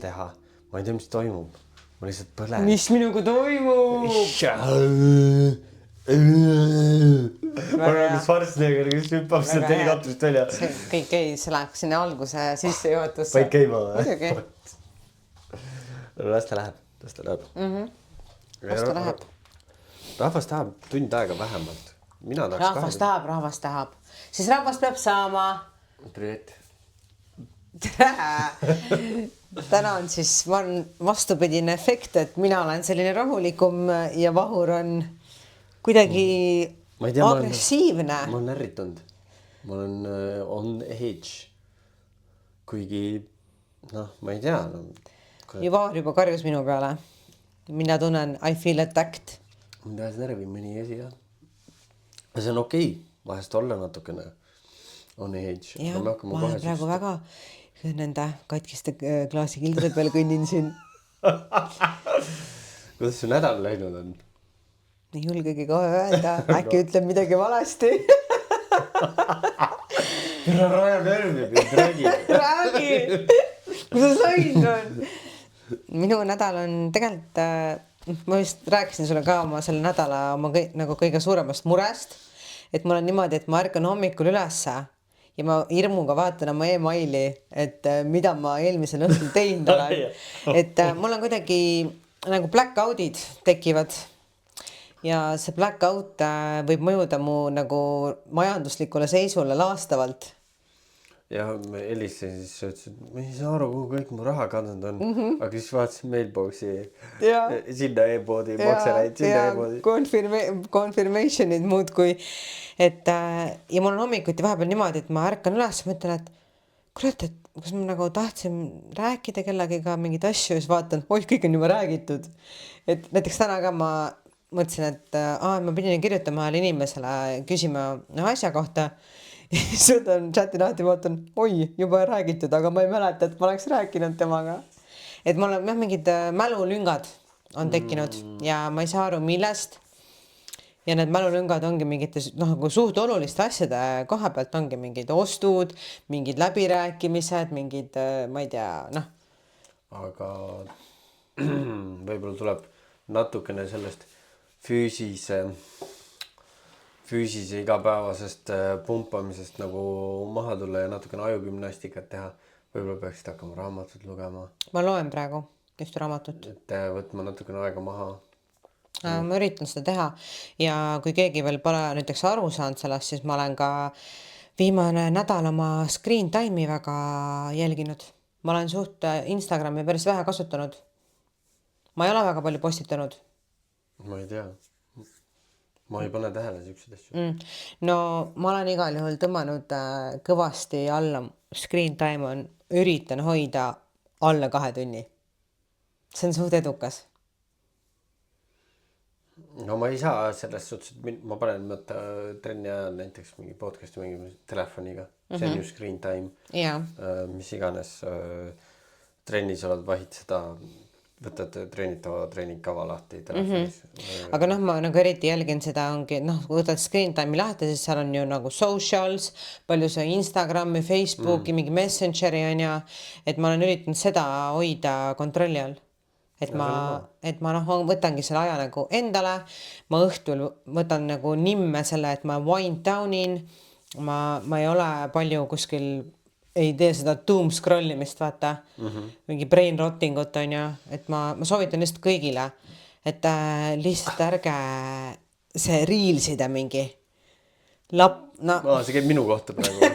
teha. Ma ei tea, mis toimub. Ma lihtsalt põlen. Mis minuga toimub? Ma olen mis Schwarzenegger, kes hüppab sealt helikopterist välja. See kõik ei, see läheb sinna alguse sisse juhatusse. Paik käima või? Muidugi. Las ta läheb. Las ta läheb. Rahvas tahab tund aega vähemalt. Mina tahaks rahvas tahab. Siis rahvas peab saama. Privet. Täna on siis vastupidine efekt, et mina olen selline rahulikum ja Vahur on kuidagi agressiivne. Ma olen närritunud. Ma olen on edge. Kuigi, ma ei tea. Ja Vahur juba karjus minu peale. Mina tunnen, I feel attacked. Mind ajas närvi mõni asi, jah. See on okei. Vahest olla natukene on edge. Ja, ma olen praegu väga nende katkiste klaasikildade peal kõnnin siin. Kuidas su nädal läinud on? Ei julgegi kohe öelda. Äkki ütleb midagi valesti. Raja närvi, räägi. Räägi. Kuidas läinud on? Minu nädal on tegelikult, ma just rääkisin sulle ka oma selle nädala oma kõige suuremast murest, et mul on niimoodi, et ma ärkan hommikul ülesse ja ma hirmuga vaatan oma e-maili, et mida ma eelmisel õhtul teinud olen. Et mul on kuidagi nagu blackoutid tekivad ja see blackout võib mõjuda mu nagu majanduslikule seisule laastavalt. Ja me helistasin siis, ütlesin, et ma ei saa aru, kuhu kõik mu raha kadunud on. Aga siis vaatasin mailboxi sinna e-poodi, makseleid, sinna e-poodi. Confirmationid muud kui, et ja mul on hommikuti vahepeal niimoodi, et ma ärkan üles, mõtlen, et kurat, et kas ma nagu tahtsin rääkida kellegiga mingid asju ja siis vaatan, kõik on juba räägitud. Et näiteks täna ka ma mõtlesin, et ma pidin kirjutama ühele inimesele küsima asja kohta. Siis võtan chati lahti ja vaatan, juba räägitud, aga ma ei mäleta, et ma oleks rääkinud temaga. Et mul on mingid mälulüngad on tekkinud ja ma ei saa aru millest. Ja need mälulüngad ongi mingite suht oluliste asjade koha pealt ongi mingid ostud, mingid läbirääkimised, mingid, ma ei tea, Aga võib-olla tuleb natukene sellest füüsise igapäevasest pumpamisest nagu maha tulla ja natukene ajugümnastikat teha. Võib-olla peaksid hakkama raamatut lugema. Ma loen praegu just raamatut. Et võtma natukene aega maha. Ma üritan seda teha ja kui keegi veel pole näiteks aru saanud sellest, siis ma olen ka viimane nädal oma screen time'i väga jälginud. Ma olen suht Instagrami päris vähe kasutanud. Ma ei ole väga palju postitanud. Ma ei tea. Ma ei pane tähele siukseid asju. No ma olen igal juhul tõmmanud kõvasti alla. Screen time on, üritan hoida alla 2 tunni. See on suht edukas. No ma ei saa selles suhtes, et ma panen trenni ajal näiteks mingi podcasti mingi telefoniga. See on ju screen time. Mis iganes trennis oled, vahid seda, võtad treenitava treeningkava lahti telefonis. Aga ma nagu eriti jälgin seda ongi, kui võtad screen time'i lahti, siis seal on ju nagu socials, palju see Instagrami, Facebooki, mingi Messengeri on ja, et ma olen üritanud seda hoida kontrolli all. Et ma võtangi selle aja nagu endale, ma õhtul võtan nagu nimme selle, et ma wind down'in, ma ei ole palju kuskil, ei tee seda doom scrollimist, vaata, mingi brain rottingut on ja, et ma soovitan lihtsalt kõigile, et lihtsalt ärge see reelsida mingi see käib minu kohta praegu.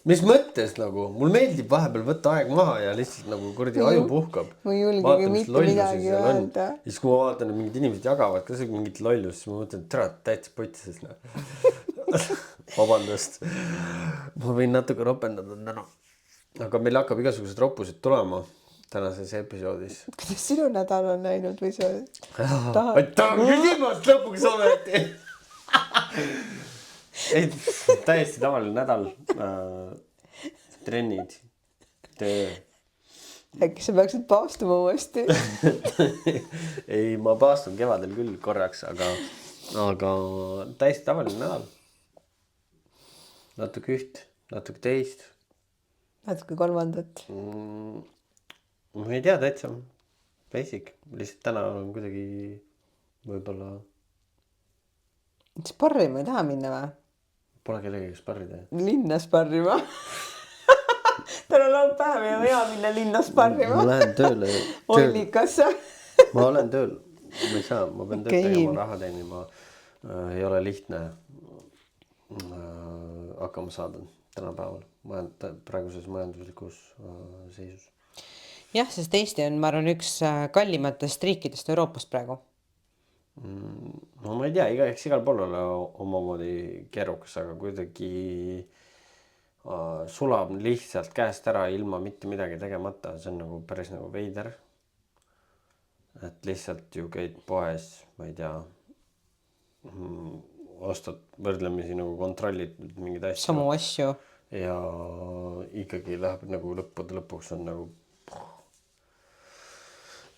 Mis mõttes nagu? Mul meeldib vahepeal võtta aeg maha ja lihtsalt nagu kurdi aju puhkab. Ma ei julgegi mitte midagi öelda. Ja siis kui ma vaatan, et mingid inimesed jagavad ka see mingit lollust, siis ma mõtlen, et täitsa potsises. Vabandust. Ma võin natuke ropendada täna. Aga meil hakkab igasugused roppused tulema tänases episoodis. Kuidas sinu nädal on näinud või see? Tahab küsimast lõpuks ometi. Täiesti tavaline nädal. Trennid. Töö. Äkki sa peaksid paastuma uuesti? Ei, ma paastun kevadel küll korraks, aga täiesti tavaline nädal. Natuke üht, natuke teist. Natuke kolmandat. ma ei tea, täitsa basic, lihtsalt täna on kuidagi võib-olla Sparrima ei taha minna või? pole kellegagi sparrida. Linna sparrima. Täna laupäev ja hea minna linna sparrima. Ma lähen tööle. Ollikasse. Ma olen tööl. Ma ei saa, ma pean tööd tegema, raha teenima. Ei ole lihtne hakkama saada tänapäeval praeguses majanduslikus seisus. Jah, sest Eesti on, ma arvan, üks kallimatest riikidest Euroopast praegu. No ma ei tea, eks igal pool ole omamoodi keerukas, aga kuidagi sulab lihtsalt käest ära ilma mitte midagi tegemata. See on nagu päris nagu veider. Et lihtsalt ju käid poes, ma ei tea, ostad võrdlemisi nagu kontrollid mingid asju. Samu asju. Ja ikkagi läheb nagu lõppude lõpuks on nagu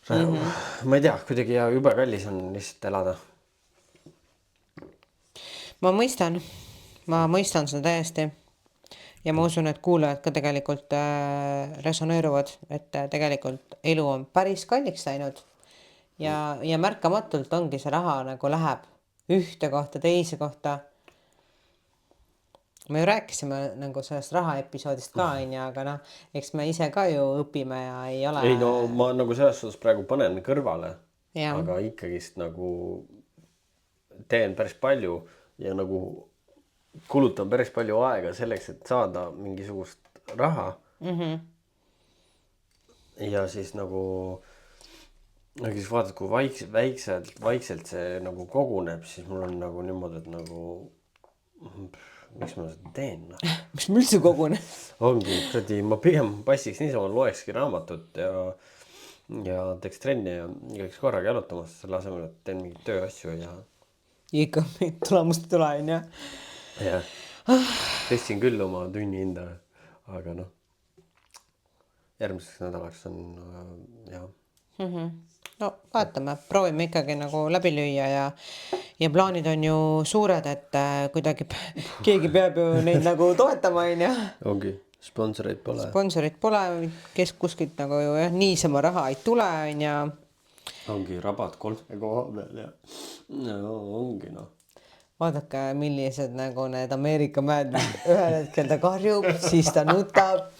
ma ei tea, kuidagi ja jube kallis on lihtsalt elada. Ma mõistan seda täiesti ja ma usun, et kuulajad ka tegelikult resoneeruvad, et tegelikult elu on päris kalliks läinud ja märkamatult ongi see raha nagu läheb ühte kohta, teise kohta. Me ju rääkisime nagu sellest raha episoodist ka, aga noh, eks me ise ka ju õpime ja ei ole... Ei no ma nagu selles suhtes praegu panen kõrvale, aga ikkagist nagu teen päris palju ja nagu kulutan päris palju aega selleks, et saada mingisugust raha. Ja siis nagu siis vaatad, kui vaikselt see nagu koguneb, siis mul on nagu niimoodi, et nagu... Miks ma seda teen? Miks ma üldse kogunen? Ongi, ma pigem passiks niisama loekski raamatut ja teeks trenni ja käiks korraga jalutamas selle asemel, et teen mingid tööasju ja... Ikka tulemust ei tule, on ja? Jah, tõstsin küll oma tunni hinda, aga noh, järgmiseks nädalaks on jah. No vaatame, proovime ikkagi nagu läbi lüüa ja plaanid on ju suured, et kuidagi keegi peab ju neid nagu toetama, on ja? Ongi, sponsoreid pole. Sponsorid pole, kes kuskilt nagu ju niisama raha ei tule, on ja? Ongi rabad 3 koha peal ja no, ongi noh. Vaadake, millised nagu need Ameerika mäed ühel hetkel ta karjub, siis ta nutab,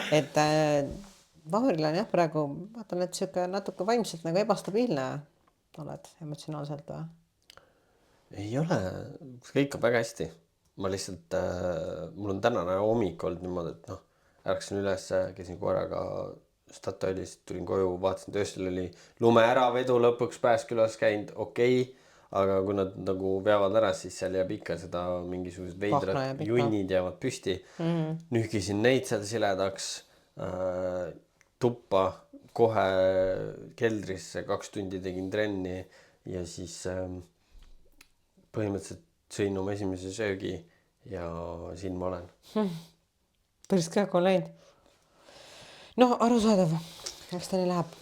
et Vauril on jah praegu, vaatan, et siuke natuke vaimselt nagu ebastabiilne oled emotsionaalselt või? Ei ole, kõik on väga hästi. Ma lihtsalt, mul on tänane hommik olnud niimoodi, et noh, ärksin üles, käisin korraga Statoilis, tulin koju, vaatasin tööstul oli lume äravedu lõpuks Pääskülas käinud, okei. Aga kui nad nagu veavad ära, siis seal jääb ikka seda mingisugused veidrad junnid jäävad püsti. Nühkisin neid seal siledaks, tuppa kohe keldrisse 2 tundi tegin trenni ja siis põhimõtteliselt sõin oma esimese söögi ja siin ma olen. Päris käega on läinud. No, arusaadav, eks ta nii läheb.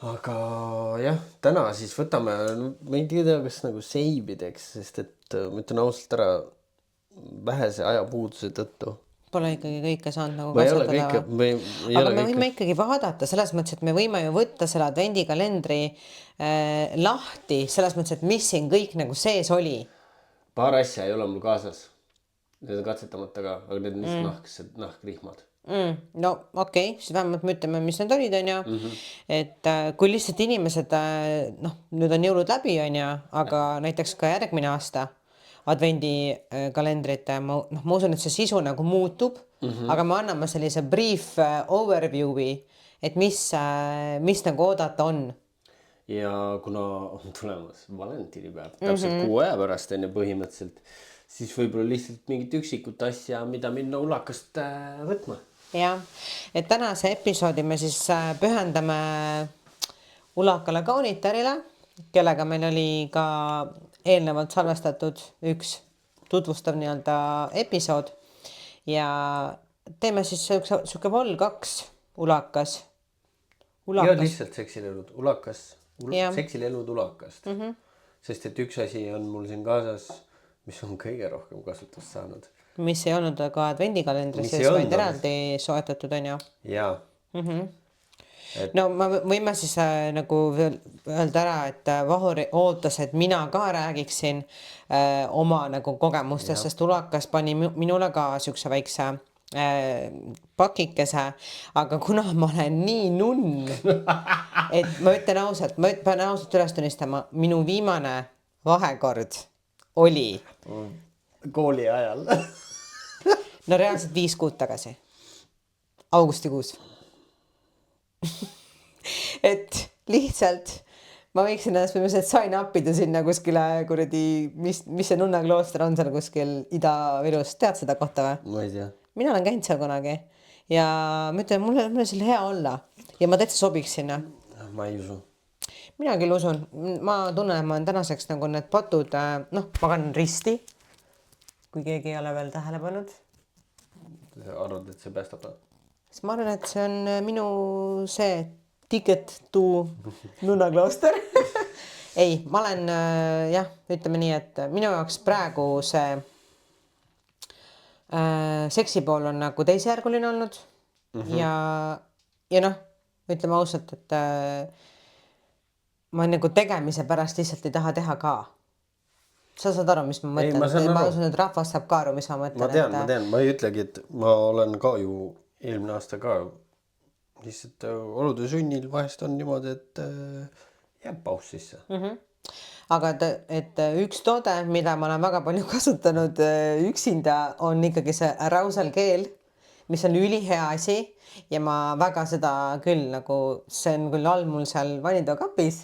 Aga jah, täna siis võtame, ma ei tea, kas nagu seibideks, sest et ma ütlen ausalt ära vähese ajapuuduse tõttu. Pole ikkagi kõike saanud nagu kasvatada. Aga me võime ikkagi vaadata selles mõttes, et me võime ju võtta selle advendikalendri lahti, selles mõttes, et mis siin kõik nagu sees oli. Paar asja ei ole mul kaasas. Need on katsetamata ka, aga need on nahkrihmad. No okei, siis vähemalt me ütleme, mis need olid, on ja. Et kui lihtsalt inimesed, noh, nüüd on jõulud läbi, on ja, aga näiteks ka järgmine aasta advendikalendrit, ma usun, et see sisu nagu muutub, aga me anname sellise brief overview'i, et mis nagu oodata on. Ja kuna on tulemas valentinipäev, täpselt 6 aja pärast enne põhimõtteliselt, siis võib-olla lihtsalt mingit üksikut asja, mida minna ulakast võtma. Jah, et tänase episoodi me siis pühendame ulakale kaunitarile, kellega meil oli ka eelnevalt salvestatud üks tutvustav nii-öelda episood ja teeme siis siuke vol 2 ulakas. Ja lihtsalt seksilelud ulakas, seksilelud ulakast, sest et üks asi on mul siin kaasas, mis on kõige rohkem kasutust saanud. Mis ei olnud aga advendikalendris, vaid eraldi soetatud on ju. Jaa. no võime siis nagu öelda ära, et Vahur ootas, et mina ka räägiksin oma nagu kogemustest, sest Ulakas pani minule ka siukse väikse pakikese, aga kuna ma olen nii nunn, et ma ütlen ausalt, ma pean ausalt üles tunnistama, minu viimane vahekord oli kooli ajal. no reaalselt 5 kuud tagasi, augustikuus. et lihtsalt ma võiksin ennast põhimõtteliselt sign up'ida sinna kuskile kuradi, mis see Nunna klooster on seal kuskil Ida-Virus, tead seda kohta või? Ma ei tea. Mina olen käinud seal kunagi ja ma ütlen, mul on seal hea olla ja ma täitsa sobiks sinna. Ma ei usu. Mina küll usun, ma tunnen, et ma olen tänaseks nagu need patud, noh, ma kannan risti, kui keegi ei ole veel tähele pannud. Arvad, et see päästab? Siis ma arvan, et see on minu see ticket to Nunna klooster. ei, ma olen jah, ütleme nii, et minu jaoks praegu see seksipool on nagu teisejärguline olnud ja noh, ütleme ausalt, et ma nagu tegemise pärast lihtsalt ei taha teha ka. Sa saad aru, mis ma mõtlen? Ma usun, et rahvas saab ka aru, mis ma mõtlen. Ma tean, ma ei ütlegi, et ma olen ka ju eelmine aasta ka lihtsalt olude sunnil vahest on niimoodi, et jääb paus sisse. Aga et üks toode, mida ma olen väga palju kasutanud üksinda, on ikkagi see arousal keel, mis on ülihea asi ja ma väga seda küll nagu, see on küll all mul seal vanitoakapis,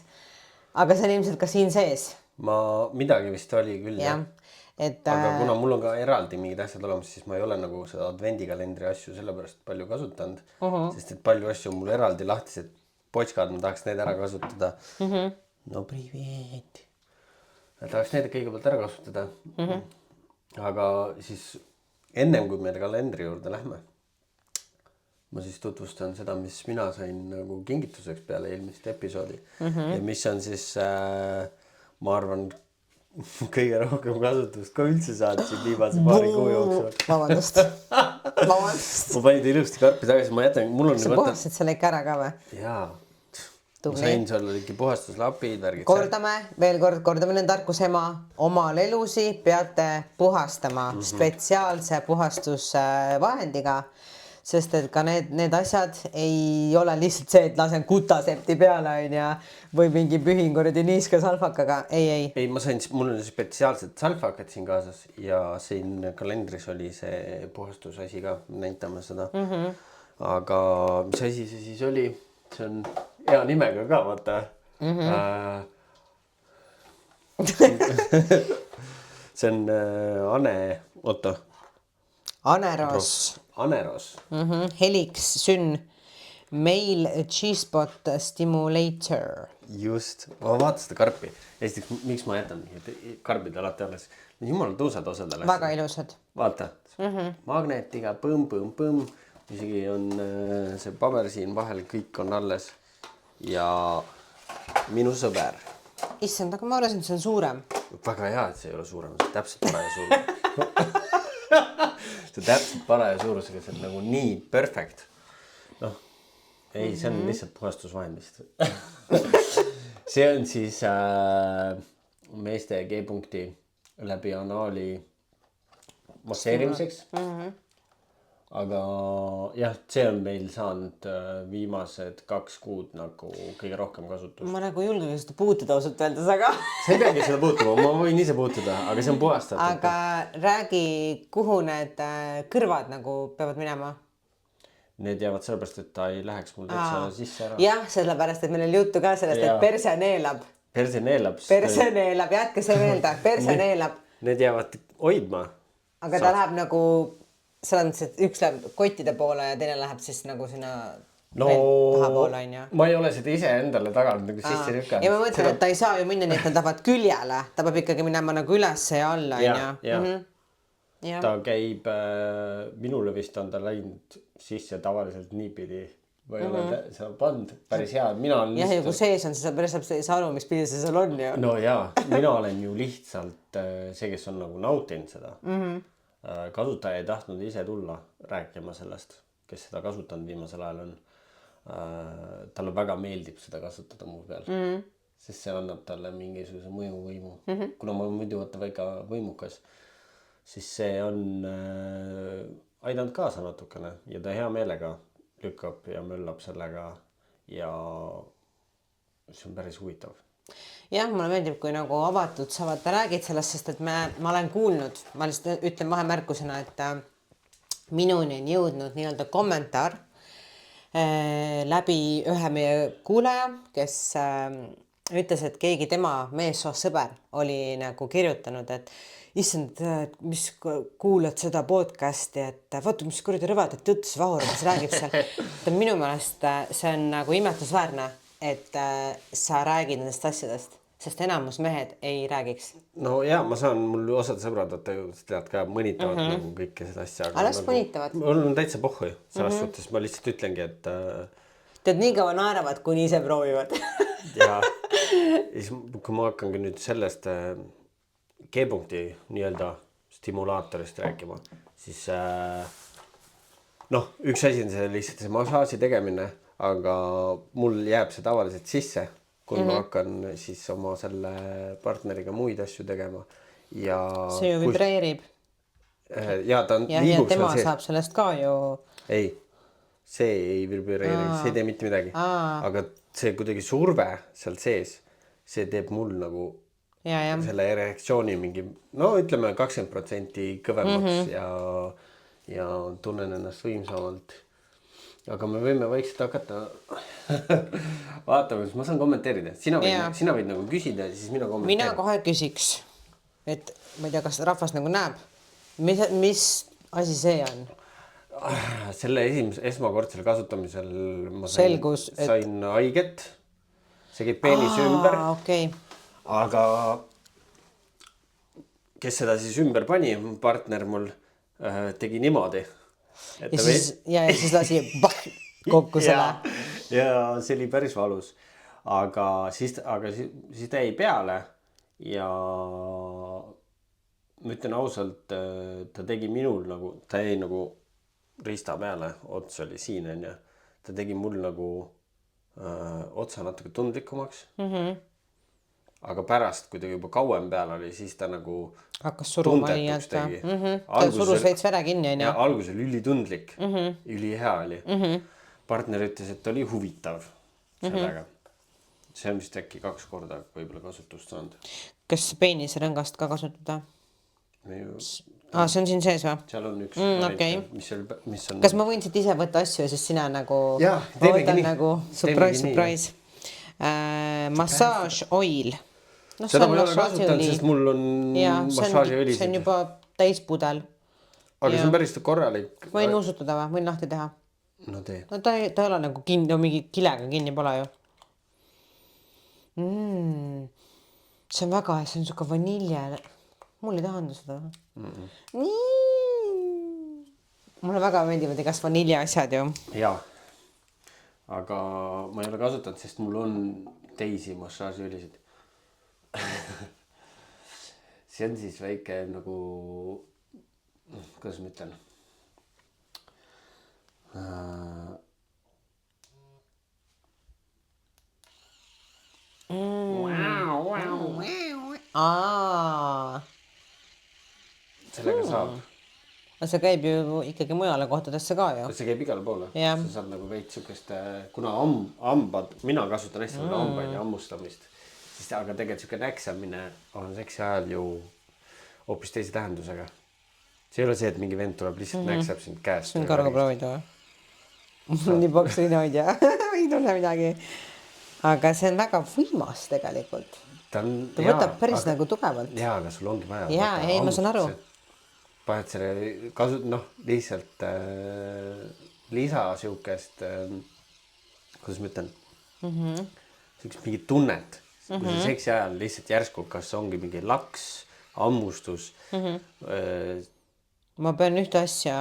aga see on ilmselt ka siin sees. Midagi vist oli küll, jah. Aga kuna mul on ka eraldi mingid asjad olemas, siis ma ei ole nagu seda advendikalendri asju sellepärast palju kasutanud, sest et palju asju on mul eraldi lahtised potskad, ma tahaks need ära kasutada. No priveet. Tahaks need kõigepealt ära kasutada. Aga siis ennem kui me kalendri juurde lähme, ma siis tutvustan seda, mis mina sain nagu kingituseks peale eelmist episoodi ja mis on siis, ma arvan, kõige rohkem kasutust ka üldse saatsin viimase paari kuu jooksul. Vabandust. Ma panin ilusti karpi tagasi, ma jätan, mul on... Sa puhastasid selle ikka ära ka või? Jaa. Ma sain seal ikka puhastuslapid, värgid. Kordame nende tarkusema. Oma lelusi peate puhastama spetsiaalse puhastusvahendiga, sest et ka need asjad ei ole lihtsalt see, et lasen kutasepti peale või mingi pühinguridi niiska salfakaga. Ei. Ma sain, mul oli spetsiaalsed salfakad siin kaasas ja siin kalendris oli see puhastusasi ka, näitame seda. Aga mis asi see siis oli? See on hea nimega ka, vaata. See on Aneros. Helix Syn Male G-spot Stimulator. Just. Ma vaatan seda karpi. Esiteks, miks ma jätan karbid alati alles? Jumal tõusad osadele. Väga ilusad. Vaata. Magnetiga, põmm. Isegi on see paber siin vahel, kõik on alles. Ja minu sõber. Issand, aga ma arvasin, et see on suurem. Väga hea, et see ei ole suurem. See täpselt paraja suurus. See täpselt paraja suurusega, see on nagu nii perfect. Noh, ei, see on lihtsalt puhastusvahendist. See on siis meeste G-punkti läbi anaali masseerimiseks. Aga jah, see on meil saanud viimased 2 kuud nagu kõige rohkem kasutust. Ma nagu julgen seda puutuda ausalt öeldes, aga... Sa ei peagi seda puutuma, ma võin ise puutuda, aga see on puhastatud. Aga räägi, kuhu need kõrvad nagu peavad minema? Need jäävad sellepärast, et ta ei läheks mul täitsa sisse ära. Jah, sellepärast, et meil oli juttu ka sellest, et perse neelab. Perse neelab. Perse neelab, jätke see meelde, perse neelab. Need jäävad hoidma. Aga ta läheb nagu... Seal on see, üks läheb kottide poole ja teine läheb siis nagu sinna taha poole, on ju. Ma ei ole seda ise endale taganud nagu sisse lükanud. Ja ma mõtlen, et ta ei saa ju minna nii, et nad lähevad küljele. Ta peab ikkagi minema nagu üles ja alla, on ju. Ta käib, minule vist on ta läinud sisse tavaliselt niipidi. Või ole sa pand päris hea. Mina olen lihtsalt... Ja kui sees on, siis päris saab aru, mis pidi see seal on ju. No jaa, mina olen ju lihtsalt see, kes on nagu nautinud seda. Kasutaja ei tahtnud ise tulla rääkima sellest, kes seda kasutanud viimasel ajal on. talle väga meeldib seda kasutada mu peal. Sest see annab talle mingisuguse mõjuvõimu. Kuna ma olen muidu vaata väga võimukas, siis see on aidanud kaasa natukene ja ta hea meelega lükkab ja möllab sellega ja see on päris huvitav. Jah, mulle meeldib, kui nagu avatud sa vaata räägid sellest, sest et ma olen kuulnud, ma lihtsalt ütlen vahemärkusena, et minuni on jõudnud nii-öelda kommentaar läbi ühe meie kuulaja, kes ütles, et keegi tema meessoost sõber oli nagu kirjutanud, et issand, mis kuulad seda podcasti, et vaata, mis kuradi rõvedat juttu see Vahur, mis räägib seal. Minu meelest see on nagu imetlusväärne, et sa räägid nendest asjadest, sest enamus mehed ei räägiks. No jaa, ma saan, mul osad sõbrad, tead ka mõnitavad nagu kõike seda asja. Aga las mõnitavad. Mul on täitsa pohhu selles suhtes, ma lihtsalt ütlengi, et tead, nii kaua naeravad, kuni ise proovivad. ja siis, kui ma hakkangi nüüd sellest G-punkti nii-öelda stimulaatorist rääkima, siis noh, üks asi on see lihtsalt see massaaži tegemine, aga mul jääb see tavaliselt sisse, kui ma hakkan siis oma selle partneriga muid asju tegema ja see ju vibreerib ja ta ja tema saab sellest ka ju ei, see ei vibreeri, see ei tee mitte midagi, aga see kuidagi surve seal sees, see teeb mul nagu selle erektsiooni mingi, no ütleme 20% kõvemaks ja tunnen ennast võimsamalt. Aga me võime vaikselt hakata vaatama, ma saan kommenteerida. Sina võid nagu küsida ja siis mina kommenteerin. Mina kohe küsiks, et ma ei tea, kas rahvas nagu näeb, mis asi see on? Selle esmakordsel kasutamisel ma sain haiget, see käib peenis ümber, aga kes seda siis ümber pani, partner mul tegi niimoodi. Ja siis lasi kokku selle. Ja see oli päris valus, aga siis ta jäi peale ja ma ütlen ausalt, ta tegi minul nagu, ta jäi nagu riista peale, ots oli siin ja ta tegi mul nagu otsa natuke tundlikumaks. Aga pärast, kui ta juba kauem peal oli, siis ta nagu hakkas suruma tegi. Ta surus veits vere kinni. Ja algusel ülitundlik, ülihea oli. Partner ütles, et oli huvitav sellega. See on vist äkki 2 korda võib-olla kasutust saanud. Kas peenisrõngast ka kasutada? See on siin sees või? Seal on üks mis on... Kas ma võin siit ise võtta asju ja siis sina nagu võtan nagu surprise. Massage oil. Seda ma ei ole kasutanud, sest mul on massaažiõli. See on juba täispudel. Aga see on päris korralik. Võin usutada või? Võin lahti teha? No tee. No ta ei ole nagu kinni, mingi kilega kinni pole ju. See on väga, see on suka vanilje. Mul ei taha anda seda. Mulle väga meeldivad igast vanilje asjad ju. Jaa. Aga ma ei ole kasutanud, sest mul on teisi massaažiõlisid. See on siis väike nagu, kuidas ma ütlen? Sellega saab. See käib ju ikkagi mujale kohtadesse ka ju. See käib igale poole. Sa saad nagu veits sükest, kuna hambad, mina kasutan hästi hambaid ja hammustamist, siis aga tegelikult süke näksamine on seksi ajal ju hoopis teise tähendusega. See ei ole see, et mingi vend tuleb lihtsalt näksab sind käest. See on karga proovida või? Nii paks rinoid ja ei tunne midagi. Aga see on väga võimas tegelikult. Ta võtab päris nagu tugevalt. Jaa, aga sul ongi vaja. Jaa, ei, ma saan aru. Paned selle lihtsalt lisa siukest, kuidas ma ütlen, siukest mingi tunnet, kui see seksi ajal lihtsalt järsku, kas ongi mingi laks, ammustus. Ma pean ühte asja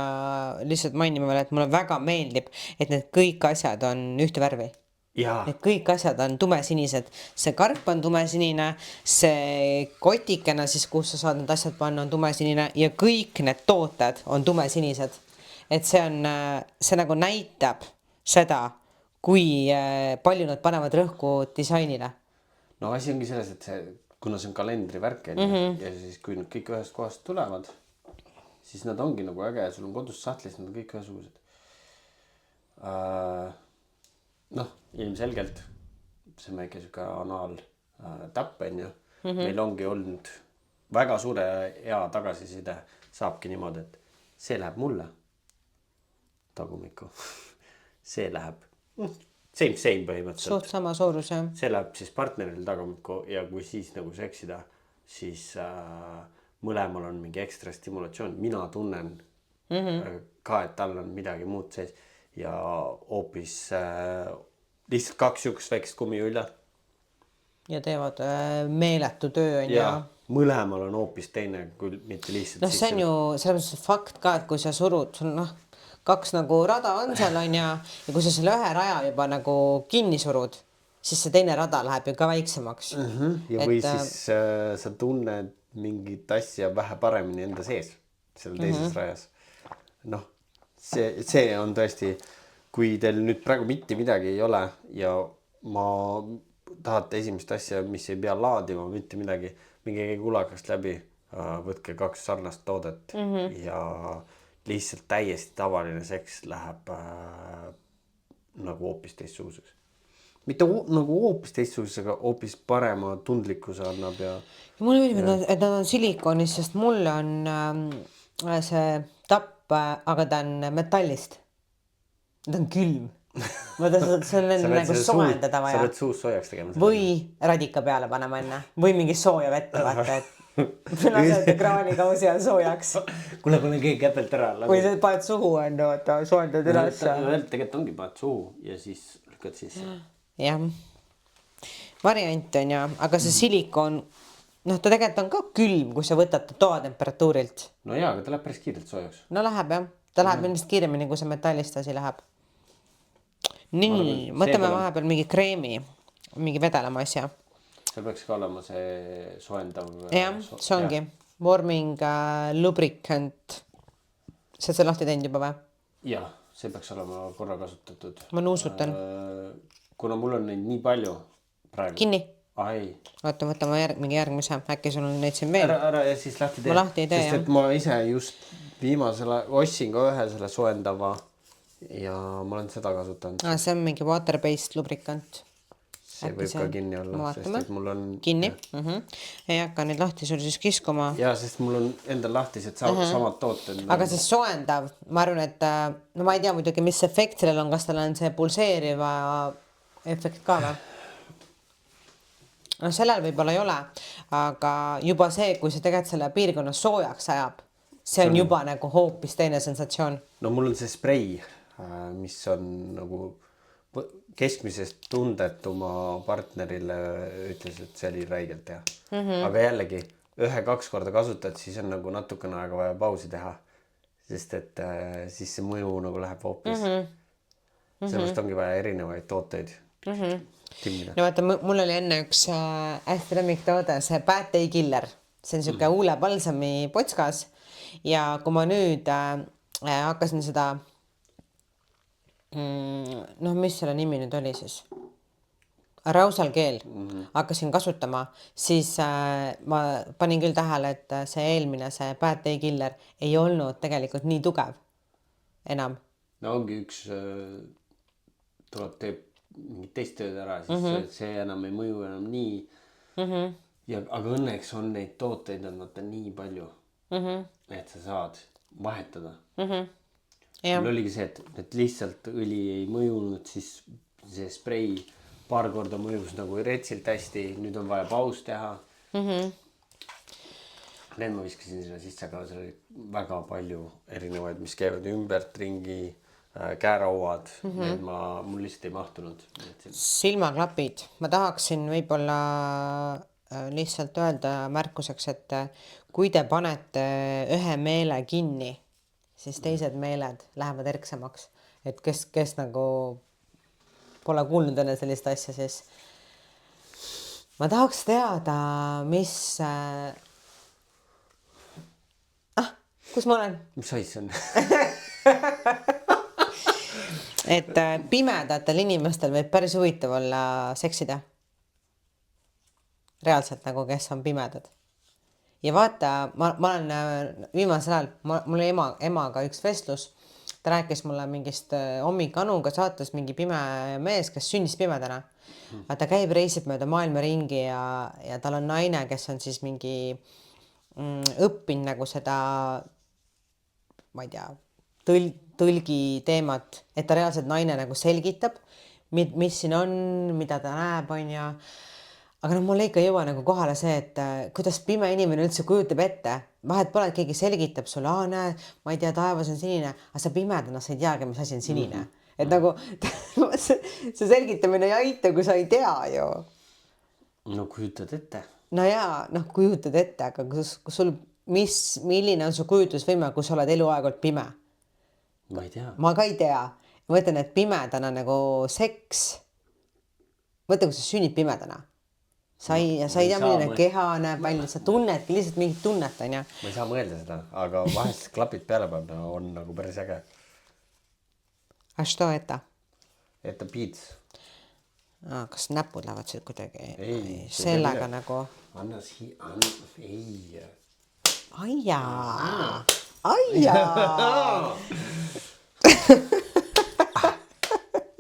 lihtsalt mainima veel, et mulle väga meeldib, et need kõik asjad on ühte värvi. Need kõik asjad on tumesinised, see karp on tumesinine, see kotikena siis, kus sa saad need asjad panna, on tumesinine ja kõik need tooted on tumesinised. Et see nagu näitab seda, kui palju nad panevad rõhku disainile. No asi ongi selles, et see, kuna see on kalendrivärk ja siis kui nad kõik ühest kohast tulevad, siis nad ongi nagu äge, sul on kodus sahtlis, nad on kõik ühesugused. Noh, ilmselgelt see on väike siuke tapp on ju. Meil ongi olnud väga suure hea tagasiside, saabki niimoodi, et see läheb mulle tagumikku. See läheb same põhimõtteliselt. Suht sama suurus, jah. See läheb siis partneril tagumikku ja kui siis nagu seksida, siis mõlemal on mingi ekstra stimulatsioon. Mina tunnen ka, et tal on midagi muud sees ja hoopis lihtsalt 2 siukest väikest kummijulja. Ja teevad meeletu töö on ja mõlemal on hoopis teine, kui mitte lihtsalt. No see on ju selles mõttes fakt ka, et kui sa surud, sul 2 nagu rada on seal on ja kui sa selle ühe raja juba nagu kinni surud, siis see teine rada läheb ju ka väiksemaks. Ja või siis sa tunned mingit asja vähe paremini enda sees seal teises rajas. Noh, see on tõesti, kui teil nüüd praegu mitte midagi ei ole ja tahate esimest asja, mis ei pea laadima, mitte midagi, mingi kulakast läbi, võtke 2 sarnast toodet ja lihtsalt täiesti tavaline seks läheb nagu hoopis teistsuguseks. Mitte nagu hoopis teistsuguseks, aga hoopis parema tundlikkuse annab ja mulle meeldib, et nad on silikoonist, sest mul on see tapp, aga ta on metallist. Ta on külm. See on nagu soojendada vaja. Sa pead suus soojaks tegema. Või radika peale panema enne. Või mingi sooja vette vaata, et lasete kraanikausi on soojaks. Kuule, pane keegi käpelt ära. Või sa paned suhu on, vaata, soojendad üles. Tegelikult ongi paned suhu ja siis lükkad sisse. Jah. Variant on ja, aga see silikoon, ta tegelikult on ka külm, kui sa võtad toatemperatuurilt. No jaa, aga ta läheb päris kiirelt soojaks. No läheb jah. Ta läheb ilmselt kiiremini, kui see metallist asi läheb. Nii, mõtleme vahepeal mingi kreemi, mingi vedelama asja. See peaks ka olema see soojendav. Jah, see ongi. Warming lubricant. See on lahti teinud juba või? Jah, see peaks olema korra kasutatud. Ma nuusutan. Kuna mul on neid nii palju praegu. Kinni? Ai. Oota, võtame mingi järgmise. Äkki sul on neid siin veel? Ära ja siis lahti tee. Ma lahti ei tee, jah. Sest et ma ise just viimasele ostsin ka ühe selle soojendava ja ma olen seda kasutanud. See on mingi water-based lubricant. See võib ka kinni olla, sest et mul on... Kinni? Ei hakka neid lahti sul siis kiskuma. Ja, sest mul on endal lahtised samad tooted. Aga see soendav, ma arvan, et no ma ei tea muidugi, mis efekt sellel on, kas tal on see pulseeriva efekt ka või? No sellel võib-olla ei ole, aga juba see, kui see tegelikult selle piirkonna soojaks ajab, see on juba nagu hoopis teine sensatsioon. No mul on see sprei, mis on nagu keskmisest tundetuma partnerile ütles, et see oli räigelt hea. Aga jällegi, 1-2 korda kasutad, siis on nagu natukene aega vaja pausi teha, sest et siis see mõju nagu läheb hoopis. Sellest ongi vaja erinevaid tooteid. No vaata, mul oli enne üks hästi lemmiktoode, see Bad Day Killer. See on siuke huule balsami potskas ja kui ma nüüd hakkasin seda mis selle nimi nüüd oli siis? Arousal keel hakkasin kasutama, siis ma panin küll tähele, et see eelmine, see Bad Day Killer ei olnud tegelikult nii tugev enam. No ongi üks teeb mingit teist tööd ära, siis see enam ei mõju enam nii. Aga õnneks on neid tooteid on nii palju, et sa saad vahetada. Mul oligi see, et lihtsalt õli ei mõjunud, siis see sprei paar korda mõjus nagu retsilt hästi, nüüd on vaja paus teha. Need ma viskasin sinna sisse, aga seal oli väga palju erinevaid, mis käivad ümbert ringi, käärauad, need mul lihtsalt ei mahtunud. Silmaklapid. Ma tahaksin võib-olla lihtsalt öelda märkuseks, et kui te panete ühe meele kinni, siis teised meeled lähevad erksemaks. Et kes nagu pole kuulnud enne sellist asja, siis ma tahaks teada, mis... kus ma olen? Mis ais on? et pimedatel inimestel võib päris huvitav olla seksida. Reaalselt nagu, kes on pimedad. Ja vaata, ma olen viimasel ajal, mul oli emaga üks vestlus, ta rääkis mulle mingist hommikanuga saates mingi pime mees, kes sündis pimedana. Ta käib, reisib mööda maailma ringi ja tal on naine, kes on siis mingi õppinud nagu seda, ma ei tea, tõlgi teemat, et ta reaalselt naine nagu selgitab, mis siin on, mida ta näeb, on ja aga noh, mul ikka ei jõua nagu kohale see, et kuidas pime inimene üldse kujutab ette. Vahet pole, et keegi selgitab sulle, näe, ma ei tea, taevas on sinine, aga sa pimedana sa ei teagi, mis asi on sinine. Et nagu see selgitamine ei aita, kui sa ei tea ju. No kujutad ette. No jaa, noh, kujutad ette, aga kus sul, milline on su kujutlusvõime, kui sa oled eluaeg olnud pime? Ma ei tea. Ma ka ei tea. Ma mõtlen, et pimedana nagu seks. Mõtle, kui sa sünnid pimedana. Sa ei tea, milline keha näeb välja, sa tunnedki lihtsalt mingit tunnet, on ja. Ma ei saa mõelda seda, aga vahest klapid peale panna on nagu päris äge. A što eta? Eta piits. Kas näpud lähevad siit kuidagi? Ei. Sellega nagu. Anna ei. Aijaa.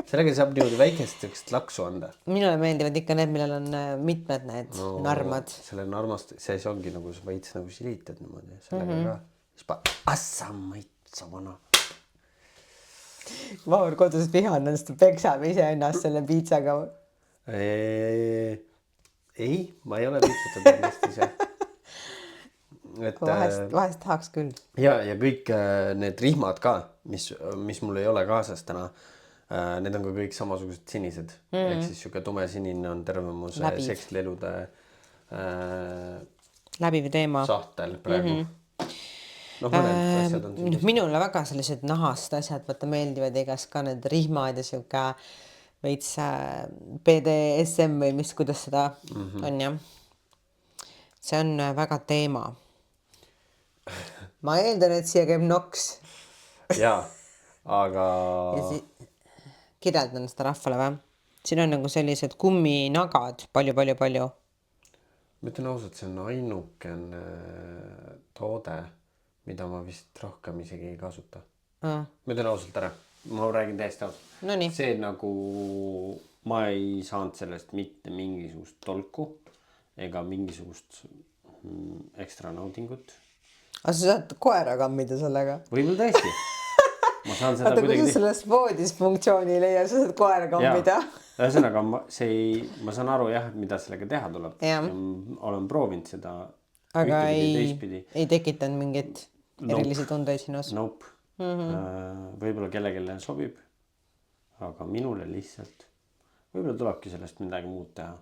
Sellega saab niimoodi väikesteks laksu anda. Minule meeldivad ikka need, millel on mitmed need narmad. Selle narmast, see ongi nagu veits nagu silitad niimoodi. Sellega ka. Siis assa maitsa vana. Vahur kodus vihan, sest peksab ise ennast selle piitsaga. Ei, ma ei ole piitsutanud ennast ise. Vahest tahaks küll. Ja kõik need rihmad ka, mis mul ei ole kaasas täna, need on ka kõik samasugused sinised. Ehk siis siuke tume sinine on terve mu sekslelude läbiv teema. Sahtel praegu. No mõned asjad on sinised. Minule väga sellised nahast asjad meeldivad igas ka need rihmad ja siuke veits BDSM või kuidas seda on ja. See on väga teema. Ma eeldan, et siia käib noks. Jaa, aga... Kirjeldan seda rahvale või? Siin on nagu sellised kumminagad palju. Ma ütlen ausalt, see on ainukene toode, mida ma vist rohkem isegi ei kasuta. Ma ütlen ausalt ära. Ma räägin täiesti ausalt. Nonii. See nagu... Ma ei saanud sellest mitte mingisugust tolku ega mingisugust ekstra naudingut. Aga sa saad koera kammida sellega? Võib-olla tõesti. Ma saan seda kui sa selles voodis funktsiooni leia, sa saad koera kammida. Ühesõnaga, ma saan aru jah, mida sellega teha tuleb. Olen proovinud seda. Aga ei tekitanud mingit erilisi tundeid sinus? Nope. Võib-olla kellelegi sobib, aga minule lihtsalt. Võib-olla tulebki sellest midagi muud teha.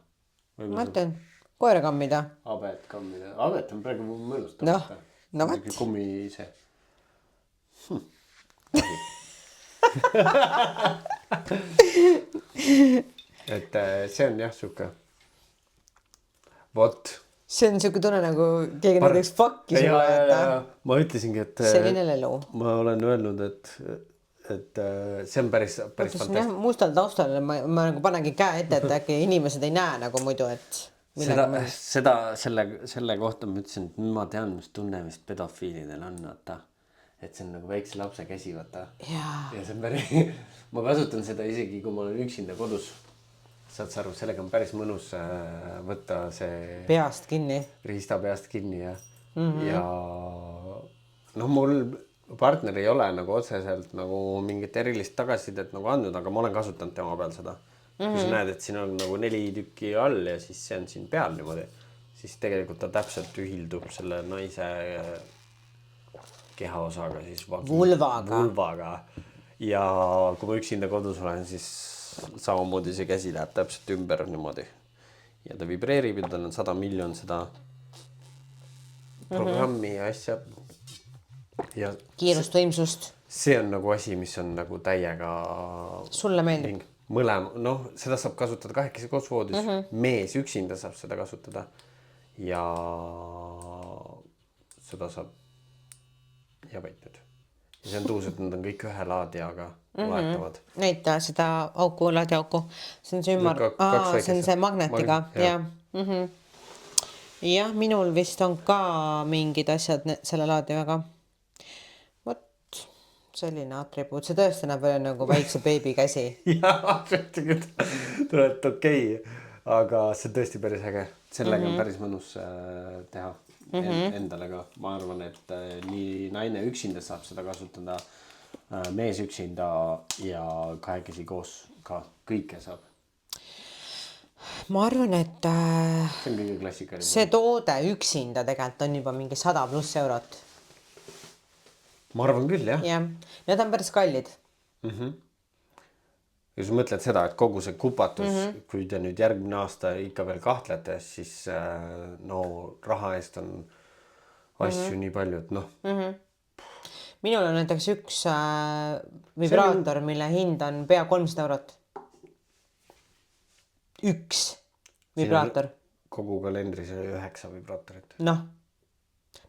Ma ütlen, koera kammida. Abet kammida. Abet on praegu mõnus. No võt. Kummi see. Et see on jah suke. Vot. See on suke tunne nagu keegi näiteks fakki sulle jätta. Ma ütlesingi, et selline lelu. Ma olen öelnud, et see on päris fantastisk. Mustal taustal ma nagu panengi käe ette, et äkki inimesed ei näe nagu muidu, et selle kohta ma ütlesin, et ma tean, mis tunne, mis pedofiilidel on, vaata. Et see on nagu väikse lapse käsi, vaata. Ja see on päris... Ma kasutan seda isegi, kui ma olen üksinda kodus. Saad sa aru, sellega on päris mõnus võtta see... Peast kinni. Riista peast kinni ja... Ja... No mul partner ei ole nagu otseselt nagu mingit erilist tagasisidet nagu andnud, aga ma olen kasutanud tema peal seda. Kui sa näed, et siin on nagu 4 tükki all ja siis see on siin peal niimoodi, siis tegelikult ta täpselt ühildub selle naise kehaosaga siis vulvaga. Ja kui ma üksinda kodus olen, siis samamoodi see käsi läheb täpselt ümber niimoodi. Ja ta vibreerib ja tal on 100 miljon seda programmi ja asja. Ja kiirustvõimsust. See on nagu asi, mis on nagu täiega... Sulle meeldib? Mõlema, noh, seda saab kasutada kahekesi koos voodis. Mees üksinda saab seda kasutada. Ja seda saab... Ja vait nüüd. ja see on tuus, et nad on kõik ühe laadijaga vahetavad. Näita seda auku, laadiauku. See on see ümar. See on see magnetiga. Jah, minul vist on ka mingid asjad selle laadijaga. Vot, selline atribuut. See tõesti näeb veel nagu väikse beebi käsi. Jah, tuleb okei. Aga see on tõesti päris äge. Sellega on päris mõnus teha endale ka. Ma arvan, et nii naine üksinda saab seda kasutada, mees üksinda ja kahekesi koos ka kõike saab. Ma arvan, et see on kõige klassikalisem. See toode üksinda tegelikult on juba mingi 100+ eurot. Ma arvan küll, jah. Jah, need on päris kallid. Ja sa mõtled seda, et kogu see kupatus, kui te nüüd järgmine aasta ikka veel kahtlete, siis no raha eest on asju nii palju, et noh. Minul on näiteks üks vibraator, mille hind on pea 300 eurot. Üks vibraator. Kogu kalendris oli 9 vibraatorit. Noh,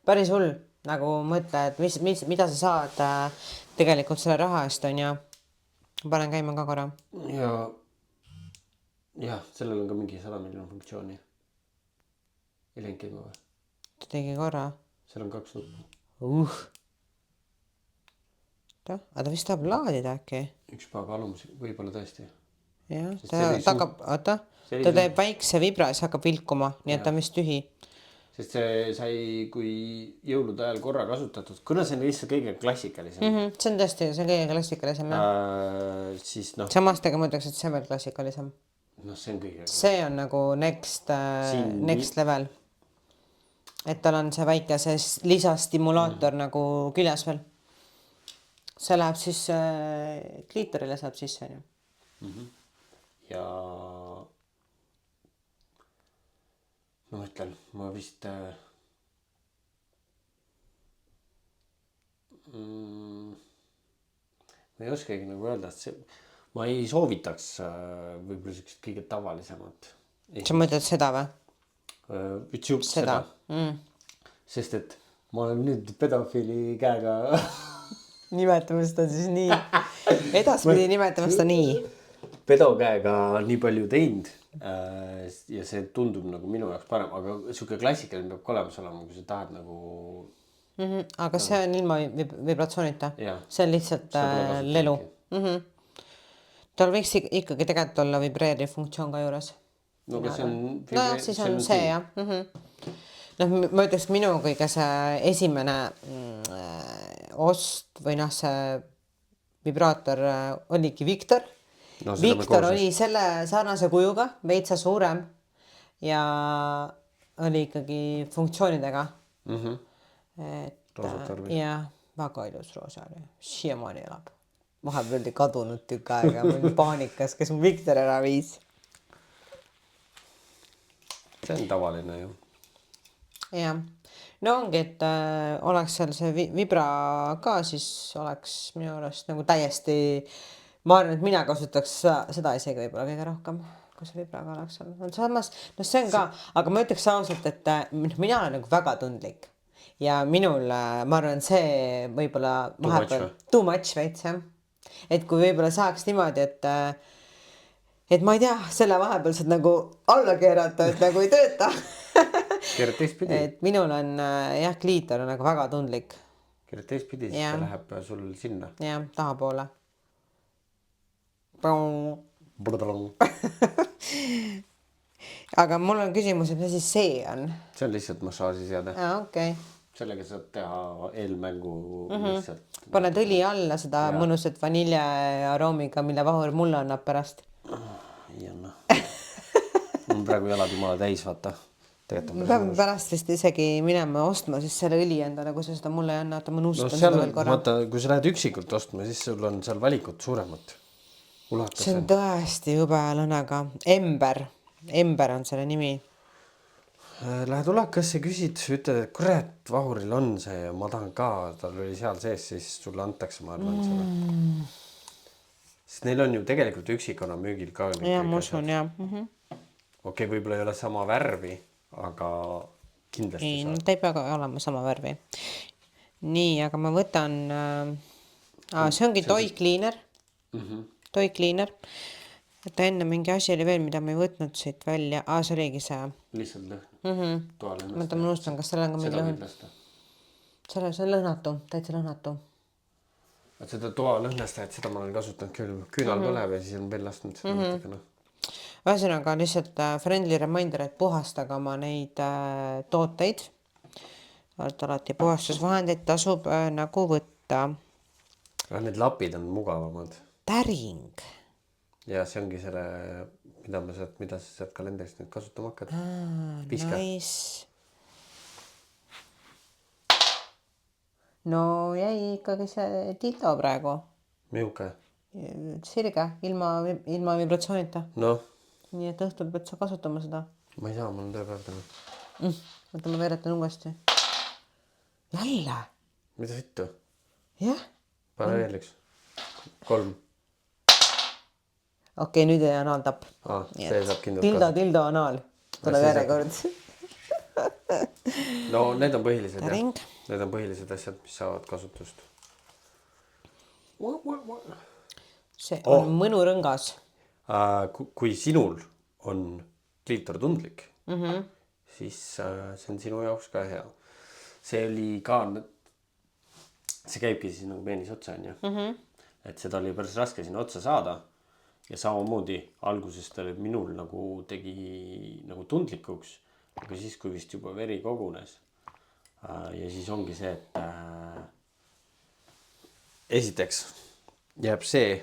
päris hull. Nagu mõtle, et mida sa saad tegelikult selle raha eest on ja panen käima ka korra. Ja sellel on ka mingi 100 miljon funktsiooni. Ei läinud käima või? Ta tegi korra. Seal on 2 nuppu. Aga ta vist tahab laadida äkki. Üks paga alumus, võib-olla tõesti. Jah, ta hakkab, ta teeb väikse vibra ja see hakkab vilkuma, nii et ta on vist tühi. Sest see sai kui jõulude ajal korra kasutatud, kuna see on lihtsalt kõige klassikalisem. See on tõesti, see on kõige klassikalisem. Siis noh. Samastega ma ütleks, et see on veel klassikalisem. No see on kõige. See on nagu next level. Et tal on see väike see lisastimulaator nagu küljes veel. See läheb siis kliitorile saab sisse. Ja ma mõtlen, ma vist ma ei oskagi nagu öelda, et see, ma ei soovitaks võib-olla sellist kõige tavalisemat. Sa mõtled seda või? Seda. Sest et ma olen nüüd pedofiili käega nimetame seda siis nii. Edaspidi nimetame seda nii. Pedo käega nii palju teinud ja see tundub nagu minu jaoks parem, aga siuke klassikaline peab olemas olema, kui sa tahad nagu aga see on ilma vibratsioonita. See on lihtsalt lelu. Tal võiks ikkagi tegelikult olla vibreeriv funktsioon ka juures. No aga see on siis on see jah. Ma ütleks minu kõige see esimene ost või see vibraator oligi Victor. Victor oli selle sarnase kujuga, veitsa suurem ja oli ikkagi funktsioonidega. Ja väga ilus roosa oli. Siiamaani elab. Vahepeal oli kadunud tükk aega. Ma olin paanikas, kes mu Victor ära viis. See on tavaline ju. Jah. No ongi, et oleks seal see vibra ka, siis oleks minu arust nagu täiesti... Ma arvan, et mina kasutaks seda isegi võib-olla kõige rohkem, kui see vibraga oleks seal. Samas, see on ka, aga ma ütleks ausalt, et mina olen nagu väga tundlik. Ja minul, ma arvan, see võib-olla too much veits, jah. Et kui võib-olla saaks niimoodi, et ma ei tea, selle vahepeal saad nagu alla keerata, et nagu ei tööta. Keerad teistpidi. Et minul on, jah, kliitor on nagu väga tundlik. Keerad teistpidi, siis ta läheb sul sinna. Jah, taha poole. Aga mul on küsimus, et mis siis see on? See on lihtsalt massaažiseade. Okay. Sellega saad teha eelmängu lihtsalt. Paned õli alla seda mõnusat vanilje aroomiga, mille vahur mulle annab pärast. Ei anna. Mul praegu jalad jumala täis, vaata. Me peame pärast vist isegi minema ostma siis selle õli endale, kui sa seda mulle ei anna, et ma nuustan seda veel korra. Vaata, kui sa lähed üksikult ostma, siis sul on seal valikut suuremat. See on tõesti jube lõnaga. Ember on selle nimi. Lähed ulakasse, küsid, ütled, et kurat, vahuril on see ja ma tahan ka, tal oli seal sees, siis sulle antakse, ma arvan selle. Sest neil on ju tegelikult üksikonna müügil ka. Ja, ma usun, jah. Okei, võib-olla ei ole sama värvi, aga kindlasti saab. Ta ei pea olema sama värvi. Nii, aga ma võtan see ongi toy cleaner. Toy cleaner. Et enne mingi asi oli veel, mida ma ei võtnud siit välja. See oligi see. Lihtsalt lõhn. Toalõhnast. Mõtlen, ma unustan, kas seal on ka mingi lõhn. See on lõhnatu, täitsa lõhnatu. Seda toalõhnastajat, seda ma olen kasutanud küll. Küünal põleb ja siis on veel lasknud seda natukene. Ühesõnaga lihtsalt friendly reminder, et puhastage oma neid tooteid. Alati puhastusvahendeid tasub nagu võtta. Need lapid on mugavamad. Täring. Ja see ongi selle, mida sa sealt kalendrist nüüd kasutama hakkad. Piska. Nice. No jäi ikkagi see dildo praegu. Miuke? Sirge, ilma vibratsioonita. No. Nii et õhtul pead sa kasutama seda. Ma ei saa, mul on tööpäev täna. Võtta ma veeretan uuesti. Jälle? Mida sittu? Jah. Pane veel üks. 3. Okei, nüüd ei anaaltapp. See saab kindlalt dildo anaal. Tuleb järjekord. No need on põhilised. Täring. Need on põhilised asjad, mis saavad kasutust. See on mõnurõngas. Kui sinul on kliitor tundlik, siis see on sinu jaoks ka hea. See oli ka, see käibki siis nagu peenis otsa, on ju. Et seda oli päris raske sinna otsa saada. Ja samamoodi alguses ta minul nagu tegi nagu tundlikuks, aga siis, kui vist juba veri kogunes. Ja siis ongi see, et esiteks jääb see,